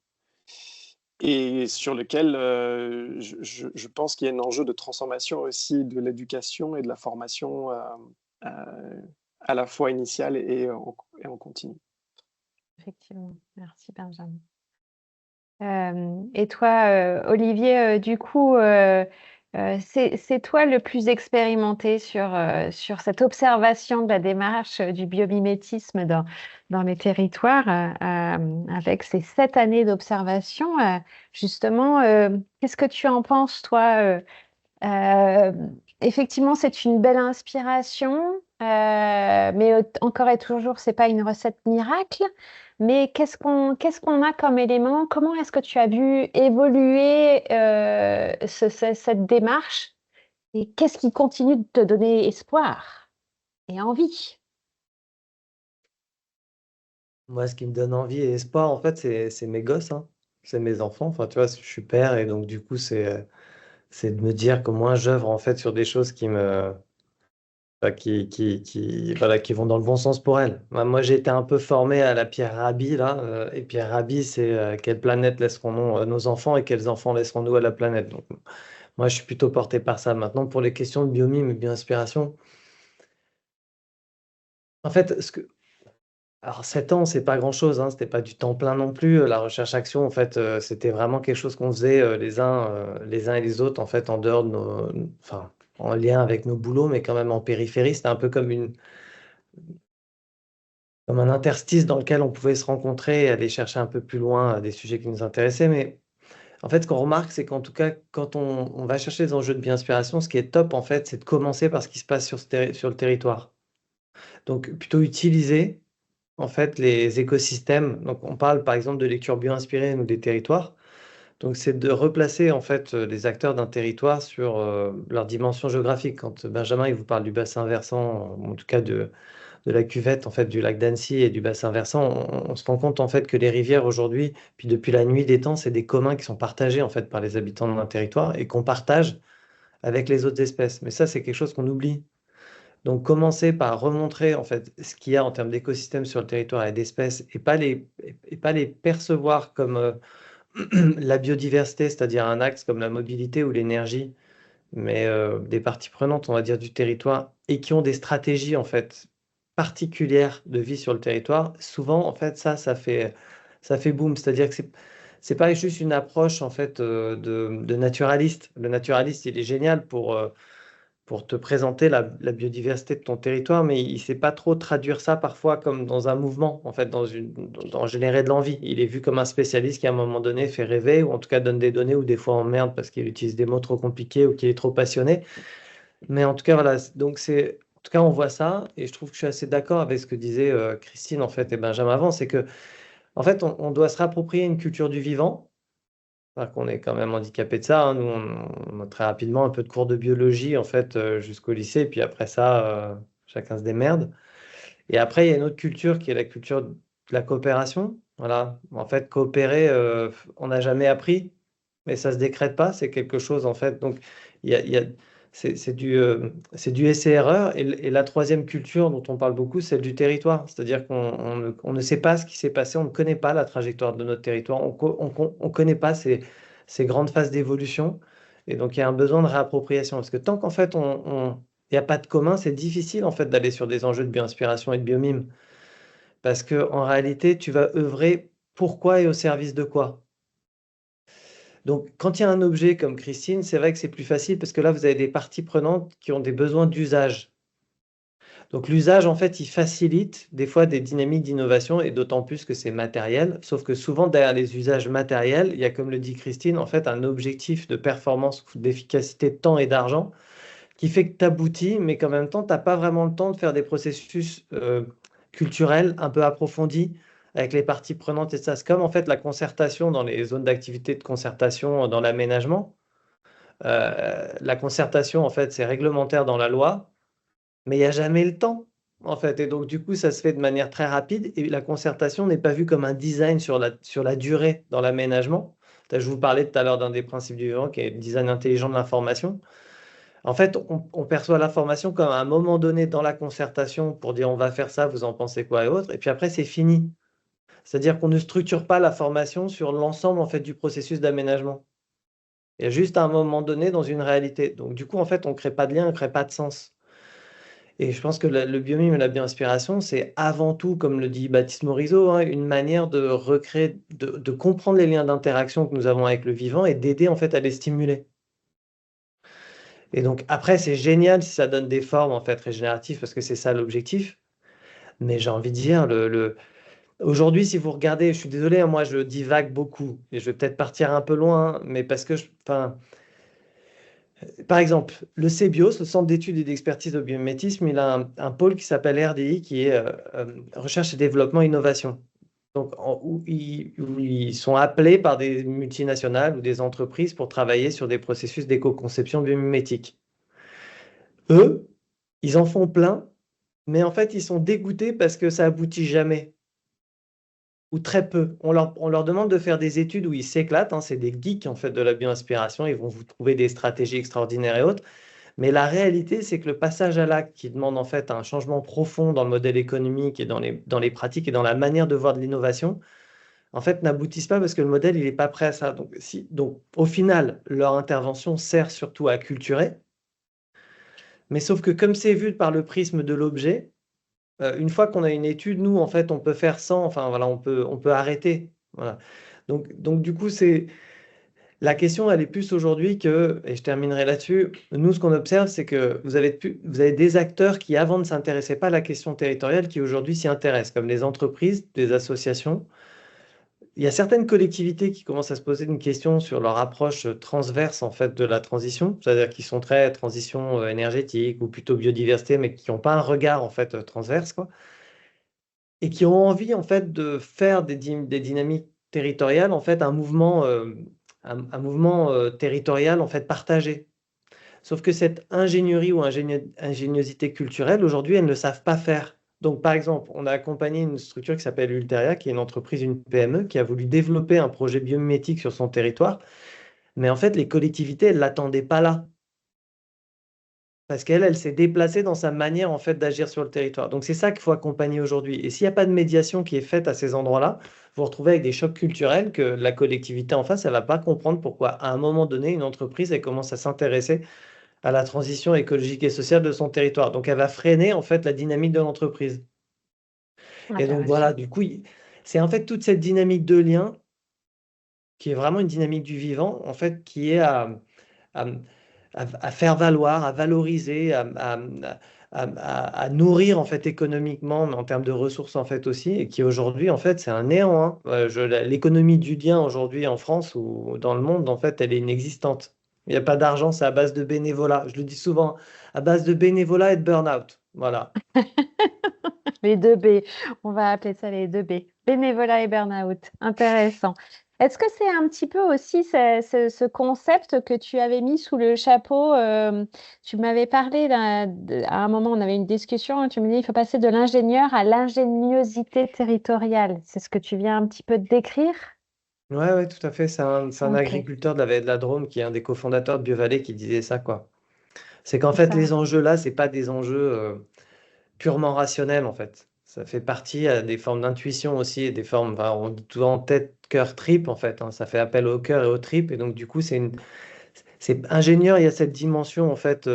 et sur lequel je pense qu'il y a un enjeu de transformation aussi de l'éducation et de la formation à la fois initiale et en continu. Effectivement. Merci Benjamin. Et toi, Olivier, du coup, c'est toi le plus expérimenté sur cette observation de la démarche du biomimétisme dans les territoires, avec ces 7 années d'observation. Justement, qu'est-ce que tu en penses, toi? Effectivement, c'est une belle inspiration, mais encore et toujours, c'est pas une recette miracle. Mais qu'est-ce qu'on a comme élément? Comment est-ce que tu as vu évoluer cette démarche? Et qu'est-ce qui continue de te donner espoir et envie? Moi, ce qui me donne envie et espoir, en fait, c'est mes gosses, hein. C'est mes enfants. Enfin, tu vois, je suis père et donc, du coup, c'est c'est de me dire que moi, j'œuvre en fait sur des choses voilà, qui vont dans le bon sens pour elles. Moi, j'ai été un peu formé à la Pierre Rabhi, là, et Pierre Rabhi, c'est quelle planète laisserons-nous nos enfants et quels enfants laisserons-nous à la planète. Donc, moi, je suis plutôt porté par ça. Maintenant, pour les questions de biomime et bioinspiration, en fait, alors 7 ans, c'est pas grand-chose, hein, c'était pas du temps plein non plus. La recherche-action, en fait, c'était vraiment quelque chose qu'on faisait les uns et les autres, en fait, en dehors de enfin, en lien avec nos boulots, mais quand même en périphérie. C'était un peu comme un interstice dans lequel on pouvait se rencontrer et aller chercher un peu plus loin des sujets qui nous intéressaient. Mais en fait, ce qu'on remarque, c'est qu'en tout cas, quand on va chercher des enjeux de bio-inspiration, ce qui est top, en fait, c'est de commencer par ce qui se passe sur le territoire. Donc, plutôt utiliser, en fait, les écosystèmes. Donc, on parle, par exemple, de lecture bio-inspirée ou des territoires. Donc, c'est de replacer, en fait, les acteurs d'un territoire sur leur dimension géographique. Quand Benjamin, il vous parle du bassin versant, en tout cas de la cuvette en fait du lac d'Annecy et du bassin versant, on se rend compte en fait que les rivières aujourd'hui, puis depuis la nuit des temps, c'est des communs qui sont partagés en fait par les habitants d'un territoire et qu'on partage avec les autres espèces. Mais ça, c'est quelque chose qu'on oublie. Donc, commencer par remontrer en fait ce qu'il y a en termes d'écosystèmes sur le territoire et d'espèces et pas les percevoir comme la biodiversité, c'est-à-dire un axe comme la mobilité ou l'énergie, mais des parties prenantes, on va dire, du territoire et qui ont des stratégies en fait particulières de vie sur le territoire, souvent en fait ça fait boom, c'est-à-dire que c'est pas juste une approche en fait de naturaliste. Le naturaliste, il est génial pour te présenter la biodiversité de ton territoire, mais il ne sait pas trop traduire ça parfois comme dans un mouvement, en fait, dans générer de l'envie. Il est vu comme un spécialiste qui, à un moment donné, fait rêver, ou en tout cas donne des données, ou des fois emmerde parce qu'il utilise des mots trop compliqués ou qu'il est trop passionné. Mais en tout cas, voilà, donc en tout cas, on voit ça, et je trouve que je suis assez d'accord avec ce que disait Christine, en fait, et Benjamin avant, c'est que, en fait, on doit se rapproprier une culture du vivant. Enfin, qu'on est quand même handicapé de ça, hein. Nous, on a très rapidement un peu de cours de biologie en fait jusqu'au lycée, puis après ça, chacun se démerde. Et après, il y a une autre culture qui est la culture de la coopération. Voilà, en fait, coopérer, on n'a jamais appris, mais ça se décrète pas. C'est quelque chose en fait. Donc, il y a, c'est du essai-erreur. Et la troisième culture dont on parle beaucoup, c'est celle du territoire. C'est-à-dire on ne sait pas ce qui s'est passé, on ne connaît pas la trajectoire de notre territoire, on connaît pas ces grandes phases d'évolution. Et donc, il y a un besoin de réappropriation. Parce que tant qu'en fait, il n'y a pas de commun, c'est difficile en fait d'aller sur des enjeux de bioinspiration et de biomime. Parce que en réalité, tu vas œuvrer pourquoi et au service de quoi. Donc, quand il y a un objet comme Christine, c'est vrai que c'est plus facile parce que là, vous avez des parties prenantes qui ont des besoins d'usage. Donc, l'usage, en fait, il facilite des fois des dynamiques d'innovation et d'autant plus que c'est matériel. Sauf que souvent, derrière les usages matériels, il y a, comme le dit Christine, en fait, un objectif de performance, d'efficacité de temps et d'argent qui fait que tu aboutis, mais qu'en même temps, tu n'as pas vraiment le temps de faire des processus culturels un peu approfondis avec les parties prenantes et ça. C'est comme en fait la concertation dans les zones d'activité de concertation dans l'aménagement. La concertation, en fait, c'est réglementaire dans la loi, mais il n'y a jamais le temps, en fait. Et donc, du coup, ça se fait de manière très rapide et la concertation n'est pas vue comme un design sur la durée dans l'aménagement. Je vous parlais tout à l'heure d'un des principes du vivant qui est le design intelligent de l'information. En fait, on perçoit l'information comme à un moment donné dans la concertation pour dire on va faire ça, vous en pensez quoi et autres, et puis après c'est fini. C'est-à-dire qu'on ne structure pas la formation sur l'ensemble en fait du processus d'aménagement. Il y a juste à un moment donné dans une réalité. Donc du coup en fait on ne crée pas de lien, on ne crée pas de sens. Et je pense que le biomime et la bioinspiration, c'est avant tout, comme le dit Baptiste Morisot, hein, une manière de recréer, de comprendre les liens d'interaction que nous avons avec le vivant et d'aider en fait à les stimuler. Et donc après, c'est génial si ça donne des formes en fait régénératives parce que c'est ça l'objectif. Mais j'ai envie de dire, aujourd'hui, si vous regardez, je suis désolé, hein, moi je divague beaucoup et je vais peut-être partir un peu loin, hein, mais parce que, enfin, par exemple, le CBIOS, le Centre d'études et d'expertise au biomimétisme, il a un pôle qui s'appelle RDI, qui est Recherche et Développement Innovation. Donc, où ils sont appelés par des multinationales ou des entreprises pour travailler sur des processus d'éco-conception biomimétique. Eux, ils en font plein, mais en fait, ils sont dégoûtés parce que ça aboutit jamais. ou très peu. On leur demande de faire des études où ils s'éclatent, hein, c'est des geeks en fait de la bioinspiration, ils vont vous trouver des stratégies extraordinaires et autres. Mais la réalité, c'est que le passage à l'acte qui demande en fait un changement profond dans le modèle économique et dans les pratiques et dans la manière de voir de l'innovation, en fait, n'aboutissent pas parce que le modèle, il n'est pas prêt à ça. Donc, au final, leur intervention sert surtout à acculturer. Mais sauf que comme c'est vu par le prisme de l'objet, une fois qu'on a une étude, nous, en fait, on peut faire sans, enfin, voilà, on peut arrêter. Voilà. Donc, du coup, la question, elle est plus aujourd'hui que, et je terminerai là-dessus, nous, ce qu'on observe, c'est que vous avez des acteurs qui, avant, ne s'intéressaient pas à la question territoriale, qui aujourd'hui s'y intéressent, comme les entreprises, des associations. Il y a certaines collectivités qui commencent à se poser une question sur leur approche transverse en fait de la transition, c'est-à-dire qui sont très transition énergétique ou plutôt biodiversité, mais qui n'ont pas un regard en fait transverse, quoi, et qui ont envie en fait de faire des dynamiques territoriales en fait un mouvement territorial en fait partagé. Sauf que cette ingénierie ou ingéniosité culturelle, aujourd'hui, elles ne savent pas faire. Donc, par exemple, on a accompagné une structure qui s'appelle Ulteria, qui est une entreprise, une PME, qui a voulu développer un projet biomimétique sur son territoire. Mais en fait, les collectivités, elles ne l'attendaient pas là. Parce qu'elle, elle s'est déplacée dans sa manière en fait d'agir sur le territoire. Donc, c'est ça qu'il faut accompagner aujourd'hui. Et s'il n'y a pas de médiation qui est faite à ces endroits-là, vous vous retrouvez avec des chocs culturels que la collectivité en face, elle ne va pas comprendre pourquoi, à un moment donné, une entreprise, elle commence à s'intéresser à la transition écologique et sociale de son territoire. Donc, elle va freiner en fait la dynamique de l'entreprise. Et donc voilà, Intéressant. du coup, c'est en fait toute cette dynamique de lien qui est vraiment une dynamique du vivant, en fait, qui est à, à faire valoir, à valoriser, à nourrir en fait économiquement, mais en termes de ressources en fait aussi, et qui aujourd'hui en fait c'est un néant, hein. L'économie du lien aujourd'hui en France ou dans le monde en fait elle est inexistante. Il n'y a pas d'argent, c'est à base de bénévolat. Je le dis souvent, à base de bénévolat et de burn-out. Voilà. Les deux B, on va appeler ça les deux B. Bénévolat et burn-out. Intéressant. Est-ce que c'est un petit peu aussi ce concept que tu avais mis sous le chapeau tu m'avais parlé à un moment, on avait une discussion, tu me dis il faut passer de l'ingénieur à l'ingéniosité territoriale. C'est ce que tu viens un petit peu de décrire? Ouais, ouais, tout à fait. C'est un Ok, agriculteur de la vallée de la Drôme qui est un des cofondateurs de BioVallée qui disait ça, quoi. C'est qu'en c'est fait, ça. les enjeux là, c'est pas des enjeux purement rationnels, en fait. Ça fait partie à des formes d'intuition aussi, et des formes, enfin, on dit tout en tête, cœur, trip, en fait, hein. Ça fait appel au cœur et au trip. Et donc, du coup, c'est ingénieur, il y a cette dimension, en fait,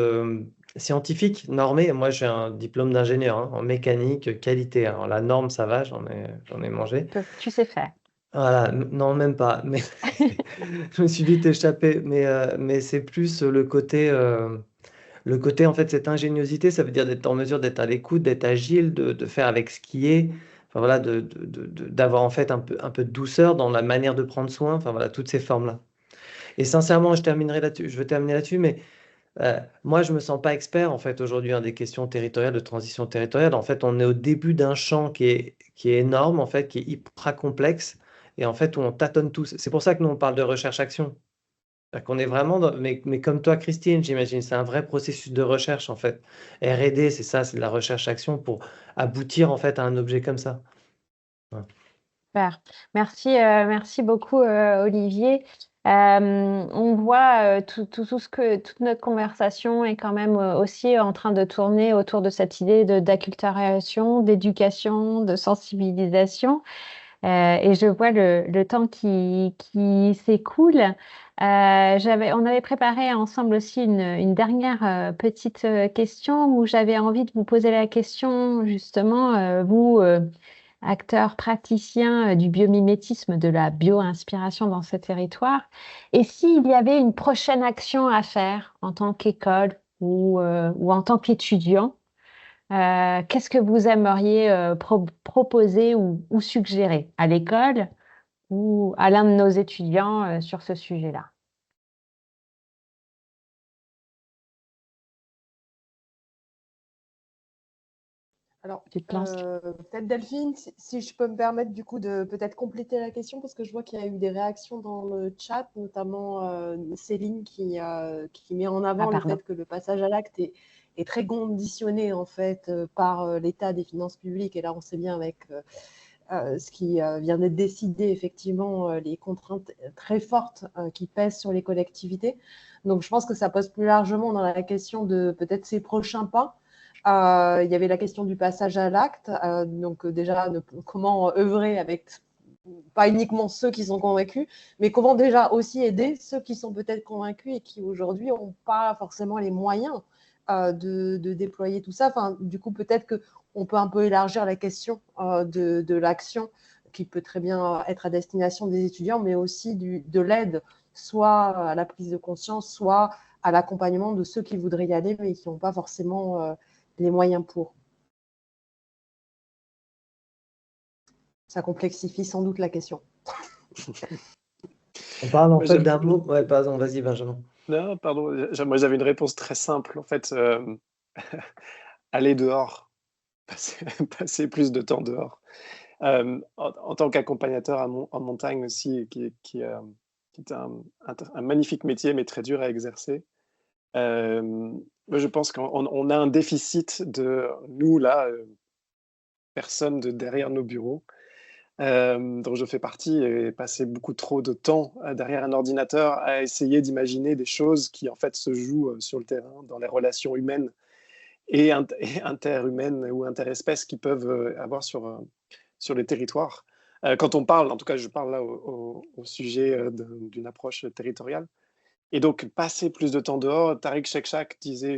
scientifique, normée. Moi, j'ai un diplôme d'ingénieur hein, en mécanique, qualité. Alors, la norme, ça va, j'en ai mangé. Tu sais faire. Voilà, non, même pas. Mais je me suis vite échappé. Mais c'est plus le côté, en fait, cette ingéniosité, ça veut dire d'être en mesure d'être à l'écoute, d'être agile, de faire avec ce qui est. Enfin, voilà, d'avoir en fait un peu de douceur dans la manière de prendre soin. Enfin, voilà, toutes ces formes-là. Et sincèrement, je veux terminer là-dessus, mais moi, je me sens pas expert, en fait, aujourd'hui, hein, des questions territoriales, de transition territoriale. En fait, on est au début d'un champ qui est énorme, en fait, qui est hyper complexe, et en fait, où on tâtonne tous. C'est pour ça que nous, on parle de recherche-action. C'est-à-dire qu'on est vraiment mais comme toi, Christine, j'imagine, c'est un vrai processus de recherche, en fait. R&D, c'est ça, c'est de la recherche-action pour aboutir, en fait, à un objet comme ça. Ouais. Super. Merci beaucoup, Olivier. On voit tout toute notre conversation est quand même aussi en train de tourner autour de cette idée d'acculturation, d'éducation, de sensibilisation. Et je vois le temps qui s'écoule. On avait préparé ensemble aussi une dernière petite question où j'avais envie de vous poser la question, justement, vous, acteur praticien du biomimétisme, de la bio-inspiration dans ce territoire, et s'il y avait une prochaine action à faire en tant qu'école ou en tant qu'étudiant, qu'est-ce que vous aimeriez proposer ou suggérer à l'école ou à l'un de nos étudiants sur ce sujet-là? Alors, Tu te lances? peut-être Delphine, si je peux me permettre du coup de peut-être compléter la question, parce que je vois qu'il y a eu des réactions dans le chat, notamment Céline qui met en Ah, avant le pardon. fait que le passage à l'acte est très conditionné en fait par l'état des finances publiques. Et là, on sait bien avec ce qui vient d'être décidé, effectivement, les contraintes très fortes qui pèsent sur les collectivités. Donc, je pense que ça pose plus largement dans la question de peut-être ces prochains pas. Il y avait la question du passage à l'acte. Donc, déjà, comment œuvrer avec pas uniquement ceux qui sont convaincus, mais comment déjà aussi aider ceux qui sont peut-être convaincus et qui aujourd'hui n'ont pas forcément les moyens de déployer tout ça. Enfin, du coup, peut-être qu'on peut un peu élargir la question de l'action qui peut très bien être à destination des étudiants, mais aussi de l'aide, soit à la prise de conscience, soit à l'accompagnement de ceux qui voudraient y aller, mais qui n'ont pas forcément les moyens pour. Ça complexifie sans doute la question. On parle en fait d'un mot. Ouais, pardon, vas-y, Benjamin. Non, pardon. Moi, j'avais une réponse très simple. En fait, aller dehors, passer plus de temps dehors. En tant qu'accompagnateur en montagne aussi, qui est un magnifique métier, mais très dur à exercer. Moi, je pense qu'on a un déficit de nous, là, personnes derrière nos bureaux, dont je fais partie, et passer beaucoup trop de temps derrière un ordinateur à essayer d'imaginer des choses qui, en fait, se jouent sur le terrain, dans les relations humaines et interhumaines ou interespèces qu'ils peuvent avoir sur les territoires. Quand on parle, en tout cas, je parle là au sujet d'une approche territoriale. Et donc, passer plus de temps dehors, Tariq Shekshak disait,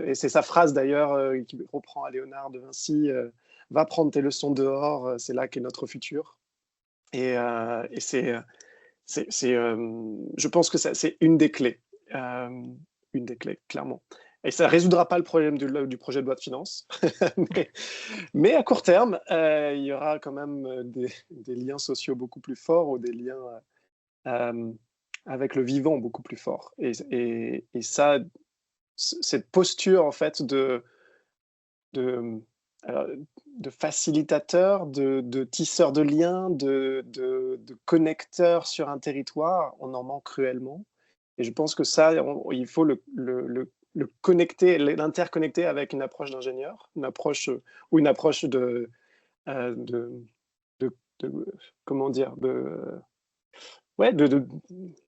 et c'est sa phrase d'ailleurs, qui reprend à Léonard de Vinci, va prendre tes leçons dehors, c'est là qu'est notre futur. Et je pense que c'est une des clés, clairement. Et ça ne résoudra pas le problème du projet de loi de finances, mais à court terme, il y aura quand même des liens sociaux beaucoup plus forts, ou des liens avec le vivant beaucoup plus forts. Et ça, cette posture en fait de facilitateur, de tisseur de liens, de connecteur sur un territoire, on en manque cruellement. Et je pense que ça, il faut le connecter, l'interconnecter avec une approche d'ingénieur, une approche de comment dire, de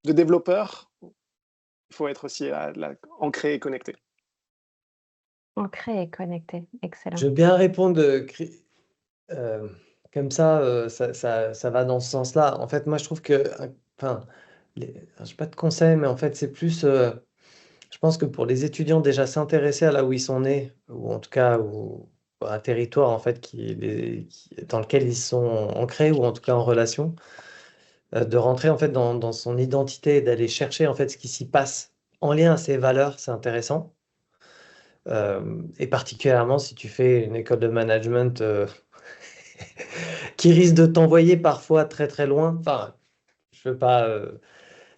développeur. Il faut être aussi ancré et connecté. Ancré et connecté, excellent. Je veux bien répondre comme ça, ça va dans ce sens-là. En fait, moi, je trouve que, enfin, je n'ai pas de conseils, mais en fait, c'est plus, je pense que pour les étudiants, déjà s'intéresser à là où ils sont nés, ou en tout cas à un territoire en fait dans lequel ils sont ancrés, ou en tout cas en relation, de rentrer en fait dans son identité, d'aller chercher en fait ce qui s'y passe en lien à ses valeurs, c'est intéressant. Et particulièrement si tu fais une école de management qui risque de t'envoyer parfois très très loin. Enfin, je veux pas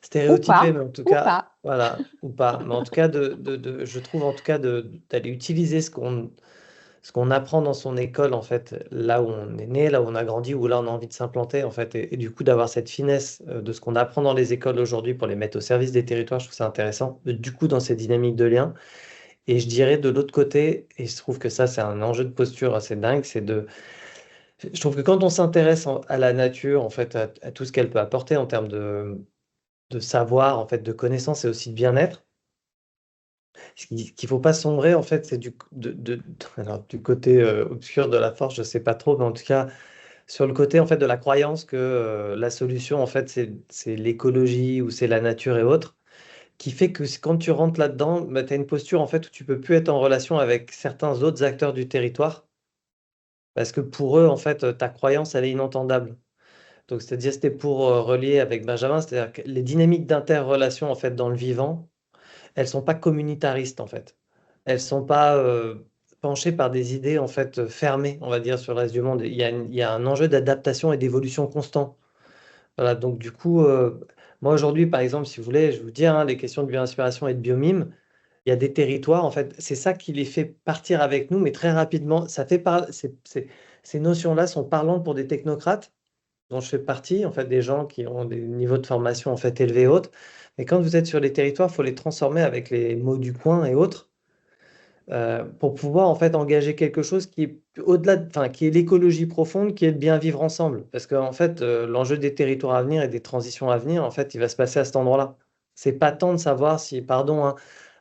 stéréotyper, mais en tout cas, voilà, ou pas. Mais en tout cas, je trouve en tout cas d'aller utiliser ce qu'on apprend dans son école, en fait, là où on est né, là où on a grandi, où là on a envie de s'implanter, en fait, et du coup d'avoir cette finesse de ce qu'on apprend dans les écoles aujourd'hui pour les mettre au service des territoires, je trouve ça intéressant. Du coup, dans ces dynamiques de lien. Et je dirais de l'autre côté, et je trouve que ça, c'est un enjeu de posture assez dingue, je trouve que quand on s'intéresse à la nature, en fait, à tout ce qu'elle peut apporter en termes de savoir, en fait, de connaissances et aussi de bien-être, ce qu'il ne faut pas sombrer, en fait, c'est alors, du côté obscur de la force, je ne sais pas trop, mais en tout cas, sur le côté, en fait, de la croyance que la solution, en fait, c'est l'écologie ou c'est la nature et autres, qui fait que quand tu rentres là-dedans, bah, tu as une posture, en fait, où tu ne peux plus être en relation avec certains autres acteurs du territoire, parce que pour eux, en fait, ta croyance, elle est inentendable. Donc, c'est-à-dire, c'était pour relier avec Benjamin, c'est-à-dire que les dynamiques d'interrelation, en fait, dans le vivant, elles sont pas communautaristes, en fait. Elles sont pas penchées par des idées, en fait, fermées, on va dire, sur le reste du monde. Il y a un enjeu d'adaptation et d'évolution constant. Voilà, donc du coup, moi aujourd'hui, par exemple, si vous voulez, je vous dis, hein, les questions de bioinspiration et de biomime, il y a des territoires, en fait, c'est ça qui les fait partir avec nous, mais très rapidement, ces notions-là sont parlantes pour des technocrates, dont je fais partie, en fait, des gens qui ont des niveaux de formation en fait élevés et autres. Mais quand vous êtes sur les territoires, il faut les transformer avec les mots du coin et autres. pour pouvoir en fait engager quelque chose qui est au-delà, enfin qui est l'écologie profonde, qui est le bien vivre ensemble. Parce qu'en fait, l'enjeu des territoires à venir et des transitions à venir, en fait, il va se passer à cet endroit-là. C'est pas tant de savoir si, pardon, hein,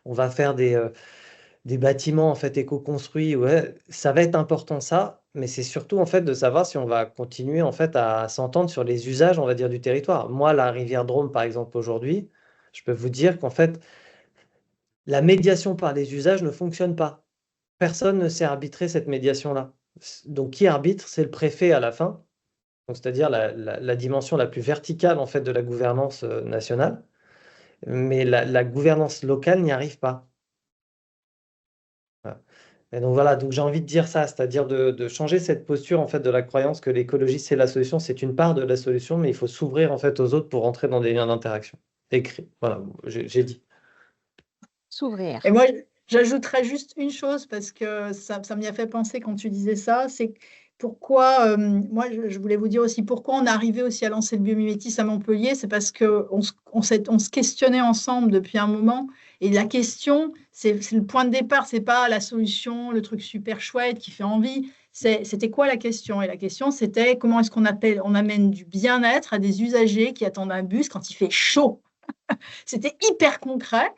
on va faire des bâtiments en fait éco-construits, ouais, ça va être important ça, mais c'est surtout en fait de savoir si on va continuer en fait à s'entendre sur les usages, on va dire, du territoire. Moi, la rivière Drôme, par exemple, aujourd'hui, je peux vous dire qu'en fait, la médiation par les usages ne fonctionne pas. Personne ne sait arbitrer cette médiation-là. Donc, qui arbitre? C'est le préfet à la fin, donc c'est-à-dire la dimension la plus verticale en fait de la gouvernance nationale, mais la gouvernance locale n'y arrive pas. Voilà. Et donc voilà, donc j'ai envie de dire ça, c'est-à-dire de changer cette posture en fait de la croyance que l'écologie c'est la solution, c'est une part de la solution, mais il faut s'ouvrir en fait aux autres pour entrer dans des liens d'interaction. Écrit, voilà, j'ai dit. S'ouvrir. Et moi, j'ajouterais juste une chose parce que ça m'y a fait penser quand tu disais ça, c'est pourquoi, moi, je voulais vous dire aussi pourquoi on est arrivé aussi à lancer le biomimétisme à Montpellier, c'est parce qu'on se questionnait ensemble depuis un moment. Et la question, c'est le point de départ, c'est pas la solution, le truc super chouette qui fait envie. C'était quoi la question? Et la question, c'était comment est-ce on amène du bien-être à des usagers qui attendent un bus quand il fait chaud. C'était hyper concret.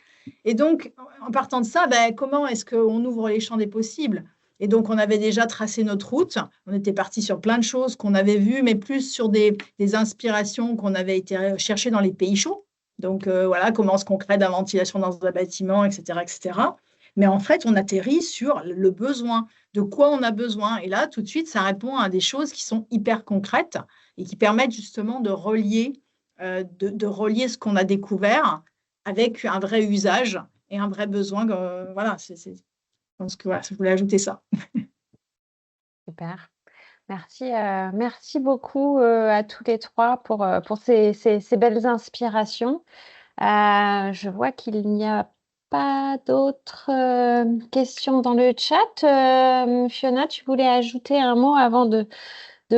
Et donc, en partant de ça, ben, comment est-ce qu'on ouvre les champs des possibles? Et donc, on avait déjà tracé notre route. On était parti sur plein de choses qu'on avait vues, mais plus sur des inspirations qu'on avait été chercher dans les pays chauds. Donc, voilà, comment est-ce qu'on crée de la ventilation dans un bâtiment, etc., etc. Mais en fait, on atterrit sur le besoin, de quoi on a besoin. Et là, tout de suite, ça répond à des choses qui sont hyper concrètes et qui permettent justement de relier ce qu'on a découvert avec un vrai usage et un vrai besoin. Voilà, je pense que voilà, je voulais ajouter ça. Super. Merci beaucoup à tous les trois pour ces belles inspirations. Je vois qu'il n'y a pas d'autres questions dans le chat. Fiona, tu voulais ajouter un mot avant de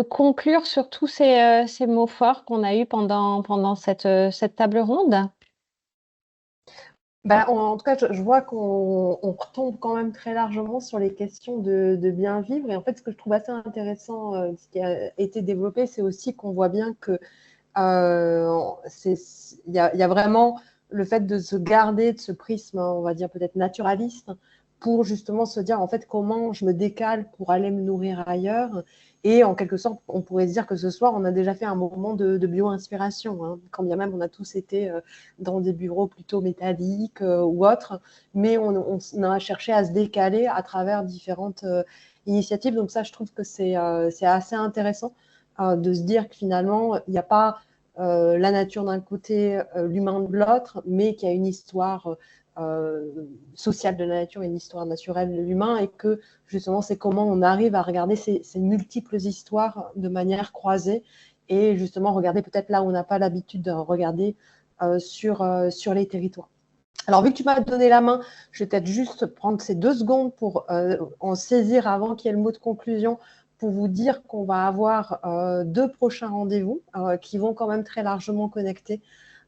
conclure sur tous ces mots forts qu'on a eus pendant cette table ronde? En tout cas, je vois qu'on retombe quand même très largement sur les questions de bien vivre. Et en fait, ce que je trouve assez intéressant, ce qui a été développé, c'est aussi qu'on voit bien que il y a vraiment le fait de se garder de ce prisme, on va dire peut-être naturaliste, pour justement se dire en fait comment je me décale pour aller me nourrir ailleurs. Et en quelque sorte, on pourrait se dire que ce soir, on a déjà fait un moment de bio-inspiration, hein, quand bien même on a tous été dans des bureaux plutôt métalliques ou autres, mais on a cherché à se décaler à travers différentes initiatives. Donc ça, je trouve que c'est assez intéressant de se dire que finalement, il n'y a pas la nature d'un côté, l'humain de l'autre, mais qu'il y a une histoire sociale de la nature, une histoire naturelle de l'humain, et que justement c'est comment on arrive à regarder ces multiples histoires de manière croisée, et justement regarder peut-être là où on n'a pas l'habitude de regarder sur les territoires. Alors, vu que tu m'as donné la main, je vais peut-être juste prendre ces 2 secondes pour en saisir avant qu'il y ait le mot de conclusion, pour vous dire qu'on va avoir 2 prochains rendez-vous qui vont quand même très largement connecter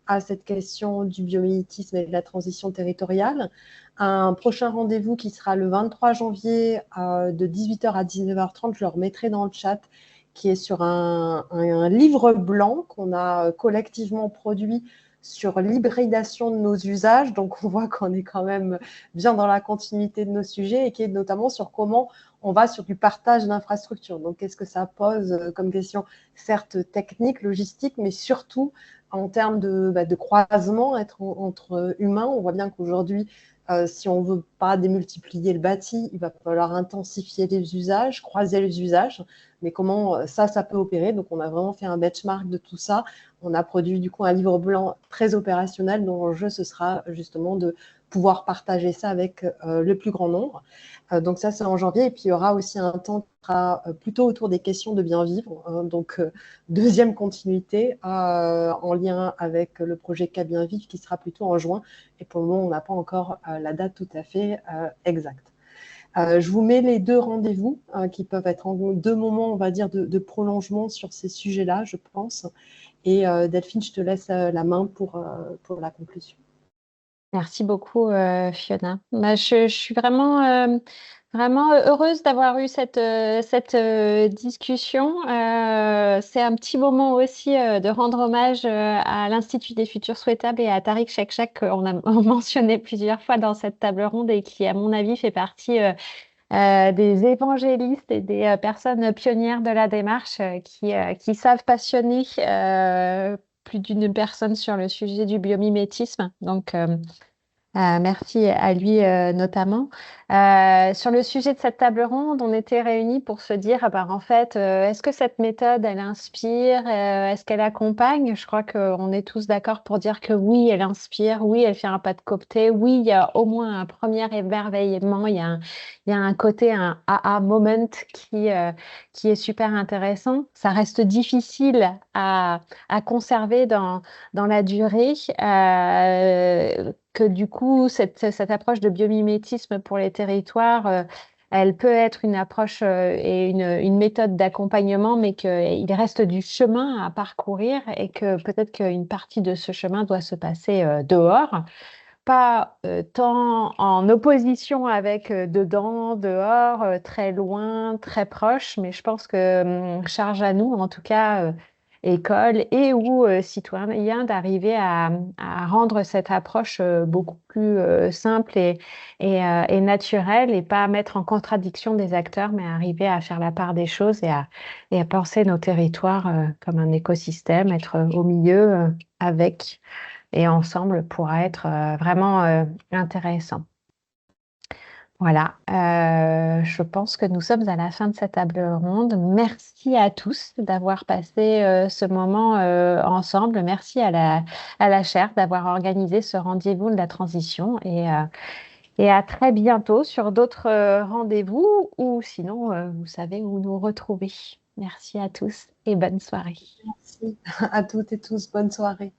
à cette question du biomimétisme et de la transition territoriale. Un prochain rendez-vous qui sera le 23 janvier de 18h à 19h30, je le remettrai dans le chat, qui est sur un livre blanc qu'on a collectivement produit sur l'hybridation de nos usages. Donc, on voit qu'on est quand même bien dans la continuité de nos sujets, et qui est notamment sur comment on va sur du partage d'infrastructures. Donc, qu'est-ce que ça pose comme question, certes technique, logistique, mais surtout en termes de croisement entre humains. On voit bien qu'aujourd'hui, si on ne veut pas démultiplier le bâti, il va falloir intensifier les usages, croiser les usages. Mais comment ça peut opérer? Donc, on a vraiment fait un benchmark de tout ça. On a produit du coup un livre blanc très opérationnel dont l'enjeu, ce sera justement de pouvoir partager ça avec le plus grand nombre. Donc ça, c'est en janvier. Et puis, il y aura aussi un temps qui sera plutôt autour des questions de bien vivre. Donc, deuxième continuité en lien avec le projet Cas Bien Vivre qui sera plutôt en juin. Et pour le moment, on n'a pas encore la date tout à fait exacte. Je vous mets les 2 rendez-vous qui peuvent être en 2 moments, on va dire, de prolongement sur ces sujets-là, je pense. Et Delphine, je te laisse la main pour la conclusion. Merci beaucoup, Fiona. Bah, je suis vraiment heureuse d'avoir eu cette discussion. C'est un petit moment aussi de rendre hommage à l'Institut des futurs souhaitables et à Tariq Shekshak qu'on a mentionné plusieurs fois dans cette table ronde et qui, à mon avis, fait partie des évangélistes et des personnes pionnières de la démarche qui savent passionner plus d'une personne sur le sujet du biomimétisme. Donc, merci à lui notamment. Sur le sujet de cette table ronde, on était réunis pour se dire, en fait, est-ce que cette méthode, elle inspire, est-ce qu'elle accompagne? Je crois qu'on est tous d'accord pour dire que oui, elle inspire, oui, elle fait un pas de coopté, oui, il y a au moins un premier émerveillement, il y a un côté, un aha moment qui est super intéressant. Ça reste difficile à conserver dans la durée. Que du coup, cette approche de biomimétisme pour les territoires, elle peut être une approche et une méthode d'accompagnement, mais qu'il reste du chemin à parcourir et que peut-être qu'une partie de ce chemin doit se passer dehors. Pas tant en opposition avec dedans, dehors, très loin, très proche, mais je pense que charge à nous, en tout cas, école et ou citoyens, d'arriver à rendre cette approche beaucoup plus simple et naturelle et pas mettre en contradiction des acteurs, mais arriver à faire la part des choses et à penser nos territoires comme un écosystème, être au milieu avec et ensemble pourra être vraiment intéressant. Voilà, je pense que nous sommes à la fin de cette table ronde. Merci à tous d'avoir passé ce moment ensemble. Merci à la chaire d'avoir organisé ce rendez-vous de la transition et à très bientôt sur d'autres rendez-vous ou sinon, vous savez où nous retrouver. Merci à tous et bonne soirée. Merci à toutes et tous. Bonne soirée.